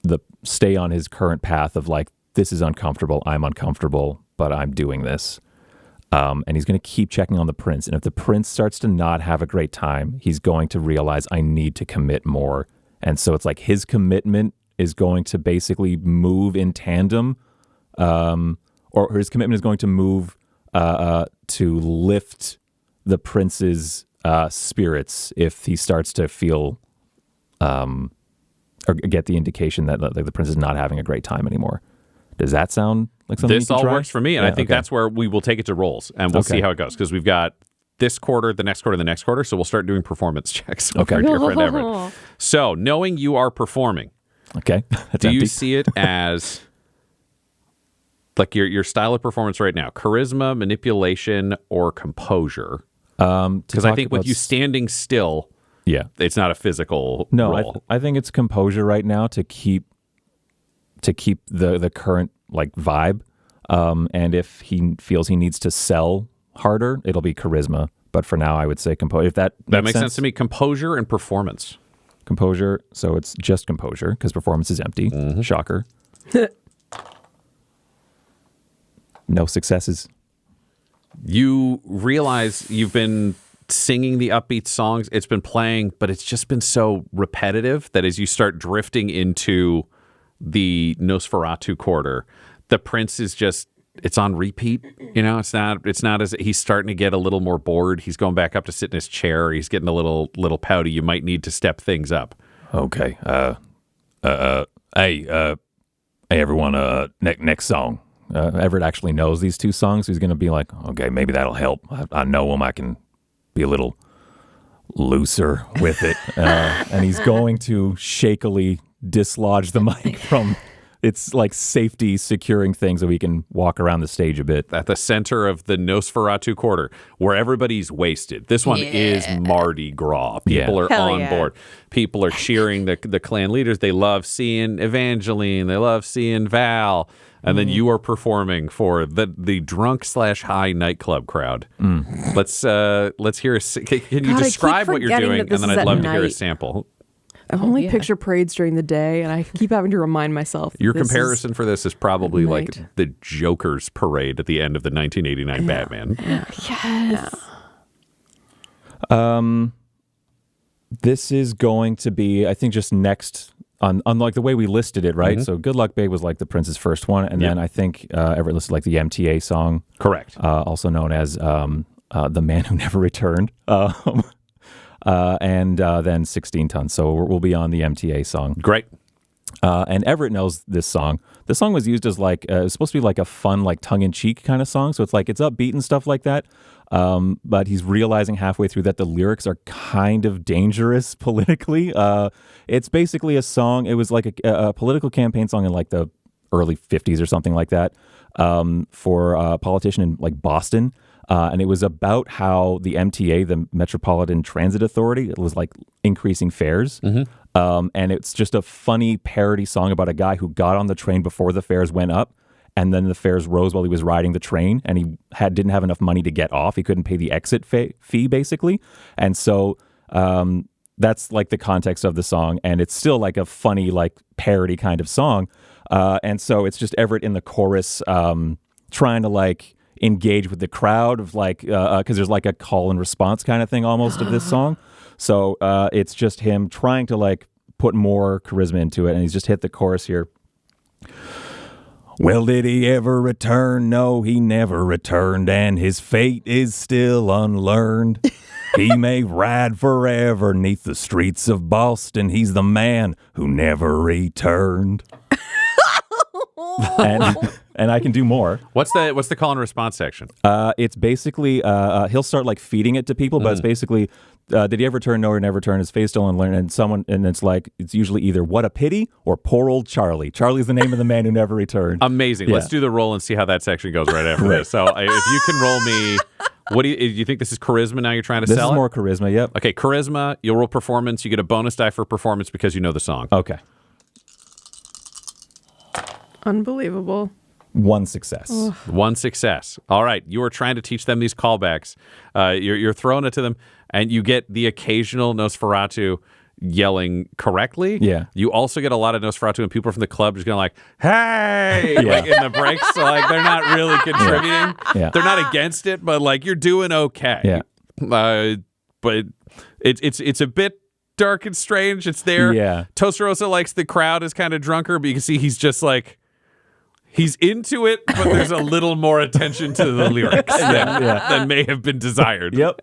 Speaker 4: on his current path of like, this is uncomfortable, I'm uncomfortable, but I'm doing this. And he's going to keep checking on the prince. And if the prince starts to not have a great time, he's going to realize I need to commit more. And so it's like his commitment is going to basically move in tandem, or his commitment is going to move to lift the prince's spirits if he starts to feel or get the indication that the prince is not having a great time anymore. Does that sound like something
Speaker 2: This all
Speaker 4: try?
Speaker 2: works for me, and I think that's where we will take it to rolls, and we'll see how it goes, because we've got this quarter, the next quarter, the next quarter, so we'll start doing performance checks with our dear friend Everett. So, knowing you are performing,
Speaker 4: okay,
Speaker 2: do you see it as like your style of performance right now, charisma, manipulation, or composure? Because I think with you standing still, it's not a physical role.
Speaker 4: I think it's composure right now to keep the current like vibe, and if he feels he needs to sell harder, it'll be charisma. But for now, I would say composure. If that makes sense
Speaker 2: to me, composure and performance.
Speaker 4: Composure, so it's just composure because performance is empty. Mm-hmm. Shocker. No successes.
Speaker 2: You realize you've been singing the upbeat songs. It's been playing, but it's just been so repetitive that as you start drifting into the Nosferatu quarter, the prince is just, it's on repeat. You know, it's not as he's starting to get a little more bored. He's going back up to sit in his chair. He's getting a little pouty. You might need to step things up.
Speaker 4: Okay. Hey, everyone, next song. Everett actually knows these two songs. He's going to be like, okay, maybe that'll help. I know him. I can be a little looser with it. And he's going to shakily dislodge the mic from its like safety securing thing so he can walk around the stage a bit.
Speaker 2: At the center of the Nosferatu quarter, where everybody's wasted. This one is Mardi Gras. People are on board. People are cheering the clan leaders. They love seeing Evangeline. They love seeing Val. And then you are performing for the drunk/high nightclub crowd. Let's hear. Can you describe what you're doing? And then I'd love to hear a sample.
Speaker 5: I only picture parades during the day, and I keep having to remind myself.
Speaker 2: Your comparison for this is probably like the Joker's parade at the end of the 1989 Batman.
Speaker 5: Yes.
Speaker 4: This is going to be, I think, just next on like the way we listed it, right? Mm-hmm. So "Good Luck Babe" was like the Prince's first one, and then I think Everett listed like the MTA song,
Speaker 2: correct?
Speaker 4: Also known as "The Man Who Never Returned." And then 16 Tons. So we'll be on the MTA song.
Speaker 2: Great.
Speaker 4: And Everett knows this song. This song was used as like, it's supposed to be like a fun, like tongue-in-cheek kind of song. So it's like, it's upbeat and stuff like that. But he's realizing halfway through that the lyrics are kind of dangerous politically. It's basically a song. It was like a political campaign song in like the early 50s or something like that, for a politician in like Boston. And it was about how the MTA, the Metropolitan Transit Authority, it was like increasing fares. Mm-hmm. And it's just a funny parody song about a guy who got on the train before the fares went up, and then the fares rose while he was riding the train, and he didn't have enough money to get off. He couldn't pay the exit fee, basically. And so that's like the context of the song, and it's still like a funny, like parody kind of song. And so it's just Everett in the chorus trying to like engage with the crowd of like, because there's like a call and response kind of thing almost of this song. So it's just him trying to like put more charisma into it, and he's just hit the chorus here. Well, did he ever return? No, he never returned, and his fate is still unlearned. He may ride forever 'neath the streets of Boston. He's the man who never returned. And I can do more.
Speaker 2: What's the call and response section?
Speaker 4: It's basically he'll start like feeding it to people, but it's basically did he ever turn? No, he never turned. His face still unlearned. And it's usually either what a pity or poor old Charlie. Charlie's the name of the man who never returned.
Speaker 2: Amazing.
Speaker 4: Yeah.
Speaker 2: Let's do the roll and see how that section goes right after this. So if you can roll me, what do you think this is charisma? Now you're trying to
Speaker 4: This
Speaker 2: sell
Speaker 4: is
Speaker 2: it?
Speaker 4: more charisma. Yep.
Speaker 2: Okay, charisma. You'll roll performance. You get a bonus die for performance because you know the song.
Speaker 4: Okay.
Speaker 5: Unbelievable.
Speaker 4: One success.
Speaker 2: One success. All right. You are trying to teach them these callbacks. You're throwing it to them, and you get the occasional Nosferatu yelling correctly.
Speaker 4: Yeah.
Speaker 2: You also get a lot of Nosferatu, and people from the club just going like, hey, like in the breaks. So like they're not really contributing.
Speaker 4: Yeah.
Speaker 2: They're not against it, but like you're doing okay.
Speaker 4: Yeah.
Speaker 2: But it's a bit dark and strange. It's there.
Speaker 4: Yeah.
Speaker 2: Toasterosa likes the crowd is kind of drunker, but you can see he's just like, he's into it, but there's a little more attention to the lyrics than may have been desired.
Speaker 4: Yep.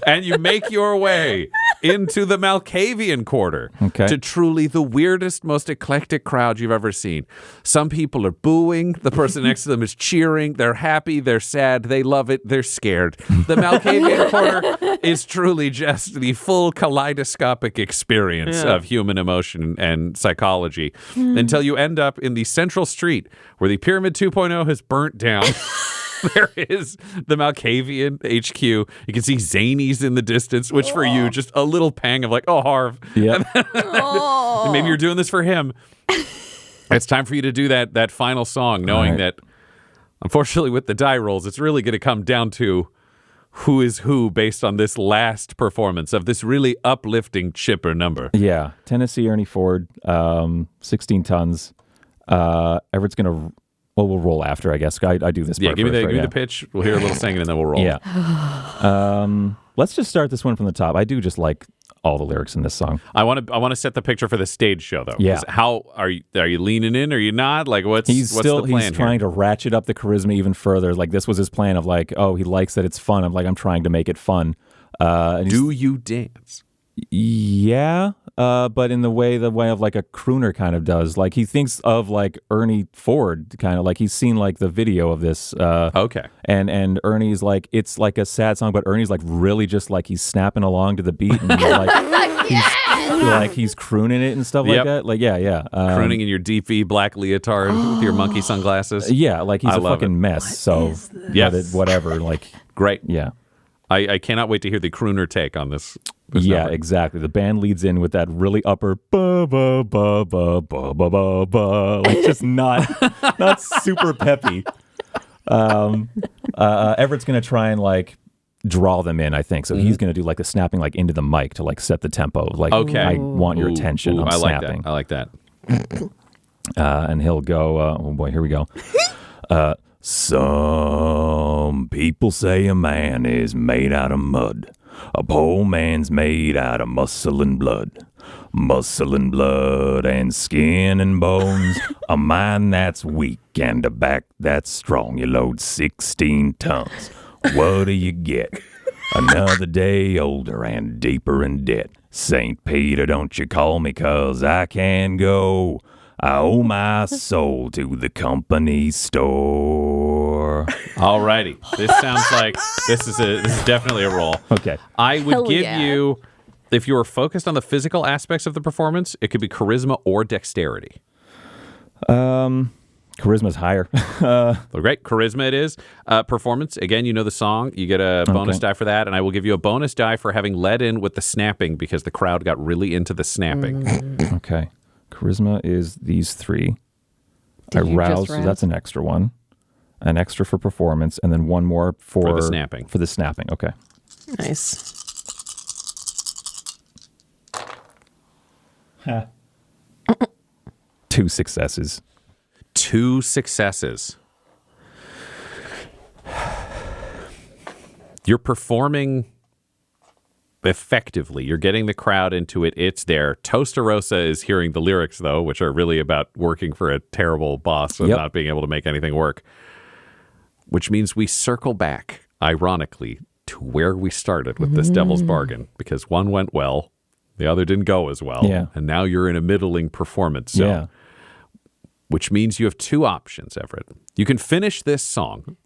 Speaker 2: And you make your way into the Malkavian quarter
Speaker 4: Okay.
Speaker 2: to truly the weirdest, most eclectic crowd you've ever seen. Some people are booing. The person next to them is cheering. They're happy. They're sad. They love it. They're scared. The Malkavian quarter is truly just the full kaleidoscopic experience of human emotion and psychology until you end up in the central street where the Pyramid 2.0 has burnt down. There is the Malkavian HQ. You can see Zanies in the distance, which for you, just a little pang of like, oh, Harv.
Speaker 4: Yep.
Speaker 2: Maybe you're doing this for him. It's time for you to do that final song, knowing that, unfortunately, with the die rolls, it's really going to come down to who is who based on this last performance of this really uplifting chipper number.
Speaker 4: Yeah. Tennessee Ernie Ford, 16 tons. Everett's going to... Well, we'll roll after, I guess. I do this part
Speaker 2: Yeah, give me
Speaker 4: first,
Speaker 2: the pitch. We'll hear a little singing, and then we'll roll.
Speaker 4: Yeah. Let's just start this one from the top. I do just like all the lyrics in this song.
Speaker 2: I want to set the picture for the stage show, though.
Speaker 4: Yeah.
Speaker 2: How are you leaning in? Are you not? Like, what's the plan
Speaker 4: he's trying to ratchet up the charisma even further. Like, this was his plan of like, oh, he likes that it's fun. I'm trying to make it fun.
Speaker 2: Do you dance?
Speaker 4: Yeah. But in the way of like a crooner kind of does. Like he thinks of like Ernie Ford, kind of like he's seen like the video of this.
Speaker 2: Okay.
Speaker 4: And Ernie's like, it's like a sad song, but Ernie's like really just like he's snapping along to the beat and he's crooning it and stuff like that. Like, yeah.
Speaker 2: Crooning in your deep V black leotard with your monkey sunglasses.
Speaker 4: Yeah, like he's a fucking mess. So
Speaker 2: Yes.
Speaker 4: whatever. Like,
Speaker 2: Great.
Speaker 4: yeah.
Speaker 2: I cannot wait to hear the crooner take on this.
Speaker 4: Yeah,
Speaker 2: number.
Speaker 4: exactly. The band leads in with that really upper ba ba ba ba ba ba ba ba, like just not super peppy. Everett's gonna try and like draw them in, I think. So he's gonna do like the snapping like into the mic to like set the tempo. Like,
Speaker 2: Okay.
Speaker 4: I want your attention. I'm
Speaker 2: I like
Speaker 4: snapping.
Speaker 2: that. I like that.
Speaker 4: And he'll go. Oh boy, here we go. Some people say a man is made out of mud. A poor man's made out of muscle and blood. Muscle and blood and skin and bones. A mind that's weak and a back that's strong. You load 16 tons. What do you get? Another day older and deeper in debt. St. Peter, don't you call me 'cause I can't go. I owe my soul to the company store.
Speaker 2: All righty. This sounds like this is definitely a roll.
Speaker 4: Okay.
Speaker 2: I would
Speaker 3: Hell
Speaker 2: give
Speaker 3: yeah.
Speaker 2: you, if you were focused on the physical aspects of the performance, it could be charisma or dexterity.
Speaker 4: Charisma's higher.
Speaker 2: So great. Charisma it is. Performance, again, you know the song. You get a bonus die for that, and I will give you a bonus die for having led in with the snapping because the crowd got really into the snapping.
Speaker 4: Okay. Charisma is these three.
Speaker 3: Did you just
Speaker 4: Arouse, so
Speaker 3: rouse?
Speaker 4: that's an extra one. An extra for performance, and then one more for
Speaker 2: the snapping.
Speaker 4: For the snapping, okay.
Speaker 5: Nice.
Speaker 4: Two successes.
Speaker 2: 2 successes. You're performing effectively. You're getting the crowd into it. It's there. Tostarosa is hearing the lyrics, though, which are really about working for a terrible boss and not being able to make anything work, which means we circle back, ironically, to where we started with this devil's bargain, because one went well, the other didn't go as well, and now you're in a middling performance zone, which means you have two options, Everett. You can finish this song,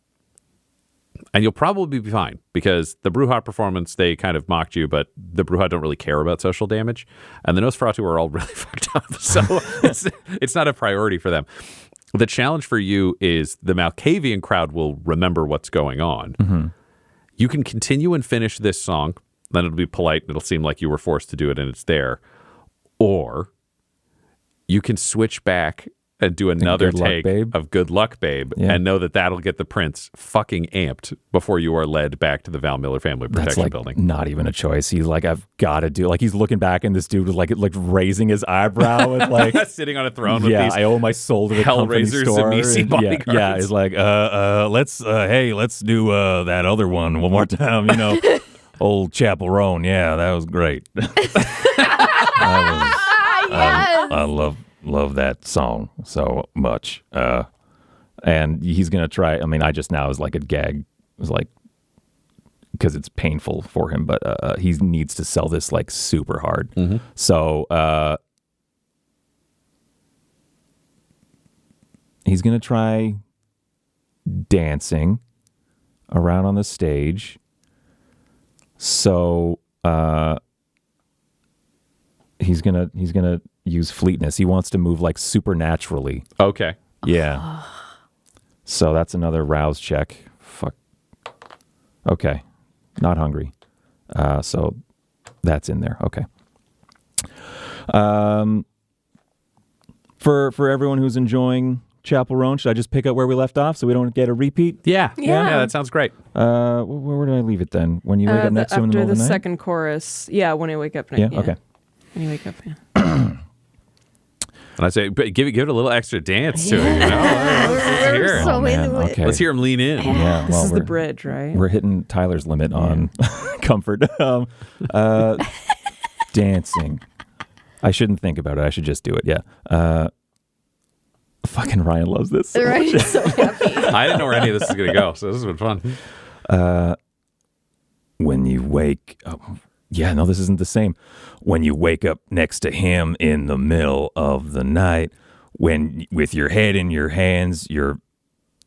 Speaker 2: and you'll probably be fine, because the Brujah performance, they kind of mocked you, but the Brujah don't really care about social damage, and the Nosferatu are all really fucked up, so it's not a priority for them. The challenge for you is the Malkavian crowd will remember what's going on. You can continue and finish this song, then it'll be polite, and it'll seem like you were forced to do it, and it's there. Or you can switch back and do another take of Good Luck, Babe, and know that that'll get the prince fucking amped before you are led back to the Val Miller Family Protection Building.
Speaker 4: Not even a choice. He's like, I've got to do. Like, he's looking back, and this dude was like raising his eyebrow with like
Speaker 2: sitting on a throne with these
Speaker 4: I owe my soul to the
Speaker 2: Hellraisers
Speaker 4: Confetti
Speaker 2: bodyguards.
Speaker 4: Yeah, he's like, let's do that other one more time. You know, Old Chapel Roan. Yeah, that was great. I love that song so much. And he's going to try. I mean, I just now is like a gag. It was like, because it's painful for him, but he needs to sell this like super hard. So he's going to try dancing around on the stage. So he's gonna use fleetness. He wants to move like supernaturally.
Speaker 2: Okay.
Speaker 4: Yeah. So that's another rouse check. Fuck. Okay. Not hungry. So that's in there. Okay. For everyone who's enjoying Chapel Roan, should I just pick up where we left off so we don't get a repeat?
Speaker 2: Yeah, that sounds great.
Speaker 4: Where did I leave it then? When you wake up next to him in the middle of the night?
Speaker 5: After the second chorus. Yeah, when I wake up.
Speaker 4: Okay.
Speaker 5: When you wake up,
Speaker 2: And I say, but give it a little extra dance to it. You know? Let's hear it.
Speaker 3: So into it.
Speaker 4: Okay.
Speaker 2: Let's hear him lean in.
Speaker 4: Yeah,
Speaker 5: this is the bridge, right?
Speaker 4: We're hitting Tyler's limit on comfort. Dancing. I shouldn't think about it. I should just do it. Yeah. Fucking Ryan loves this. So
Speaker 3: Right?
Speaker 4: much.
Speaker 3: So happy.
Speaker 2: I didn't know where any of this is going to go, so this has been fun.
Speaker 4: When you wake up. Yeah, no, this isn't the same. When you wake up next to him in the middle of the night, when with your head in your hands, you're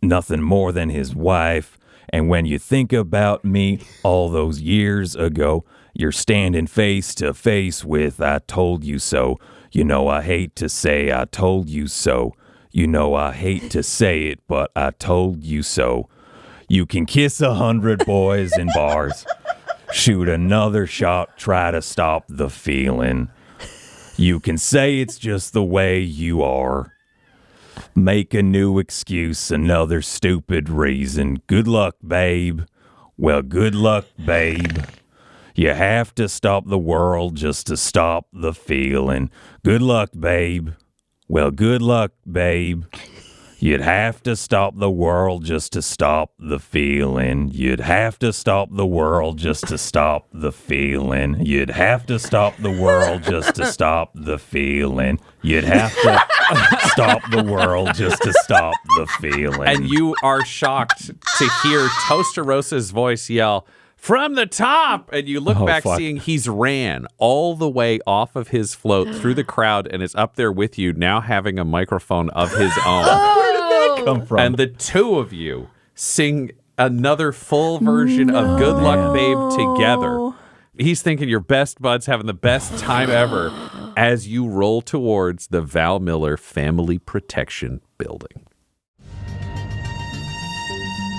Speaker 4: nothing more than his wife. And when you think about me all those years ago, you're standing face to face with I told you so. You know, I hate to say I told you so. You know, I hate to say it, but I told you so. You can kiss 100 boys in bars. Shoot another shot, try to stop the feeling. You can say it's just the way you are. Make a new excuse, another stupid reason. Good luck, babe. Well, good luck, babe. You have to stop the world just to stop the feeling. Good luck, babe. Well, good luck, babe. You'd have to stop the world just to stop the feeling. You'd have to stop the world just to stop the feeling. You'd have to stop the world just to stop the feeling. You'd have to stop the world just to stop the feeling.
Speaker 2: And you are shocked to hear Tostarosa's voice yell, "From the top!" And you look back, seeing he's ran all the way off of his float through the crowd and is up there with you, now having a microphone of his own.
Speaker 4: Come from.
Speaker 2: And the two of you sing another full version of Good Luck, Babe together. He's thinking your best buds having the best time ever as you roll towards the Val Miller Family Protection Building.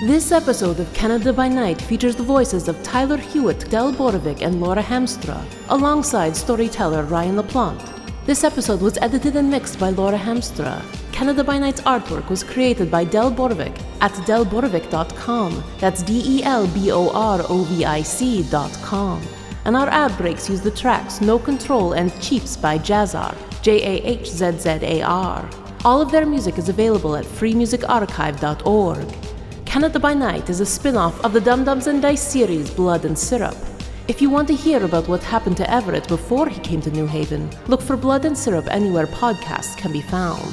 Speaker 1: This episode of Canada by Night features the voices of Tyler Hewitt, Del Borovic, and Laura Hamstra, alongside storyteller Ryan LaPlante. This episode was edited and mixed by Laura Hamstra. Canada by Night's artwork was created by Del Borovic at delborovic.com. That's DELBOROVIC.com. And our ad breaks use the tracks No Control and Cheaps by Jazzar, JAHZZAR. All of their music is available at freemusicarchive.org. Canada by Night is a spin-off of the Dum Dums and Dice series Blood and Syrup. If you want to hear about what happened to Everett before he came to New Haven, look for Blood and Syrup anywhere podcasts can be found.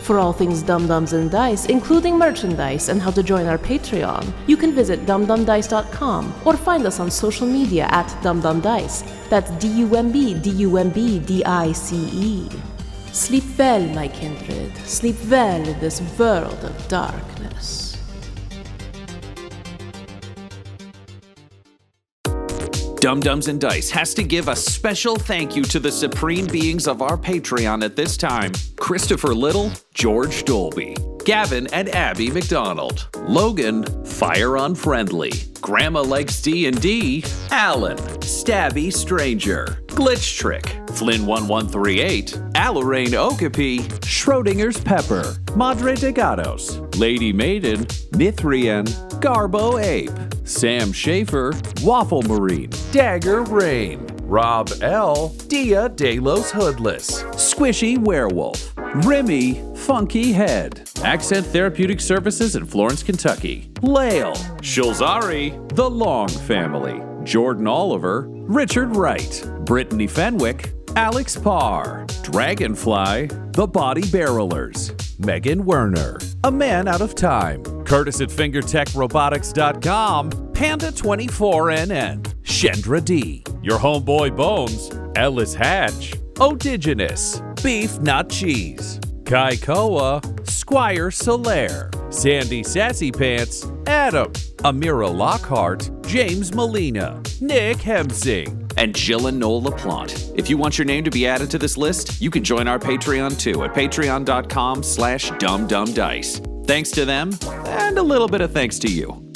Speaker 1: For all things Dum-Dums and Dice, including merchandise and how to join our Patreon, you can visit dumdumdice.com or find us on social media at dumdumdice. That's DUMBDUMBDICE. Sleep well, my kindred. Sleep well in this world of darkness.
Speaker 2: Dum-Dums and Dice has to give a special thank you to the supreme beings of our Patreon at this time: Christopher Little, George Dolby, Gavin and Abby McDonald, Logan, Fire Unfriendly, Grandma Likes D&D, Alan, Stabby Stranger, Glitch Trick, Flynn1138, Alarain Okapi, Schrodinger's Pepper, Madre de Gatos, Lady Maiden, Mithrian, Garbo Ape, Sam Schaefer, Waffle Marine, Dagger Rain, Rob L, Dia De Los Hoodless, Squishy Werewolf, Remy Funky Head, Accent Therapeutic Services in Florence, Kentucky, Lael, Shulzari, The Long Family, Jordan Oliver, Richard Wright, Brittany Fenwick, Alex Parr, Dragonfly, The Body Barrelers, Megan Werner, A Man Out of Time, Curtis at FingerTechRobotics.com, Panda24NN, Shendra D, Your Homeboy Bones, Ellis Hatch, Odigenous, Beef Not Cheese, Kai Koa, Squire Solaire, Sandy Sassy Pants, Adam, Amira Lockhart, James Molina, Nick Hemsing, and Jill and Noel LaPlante. If you want your name to be added to this list, you can join our Patreon too at patreon.com/dumdumdice. Thanks to them, and a little bit of thanks to you.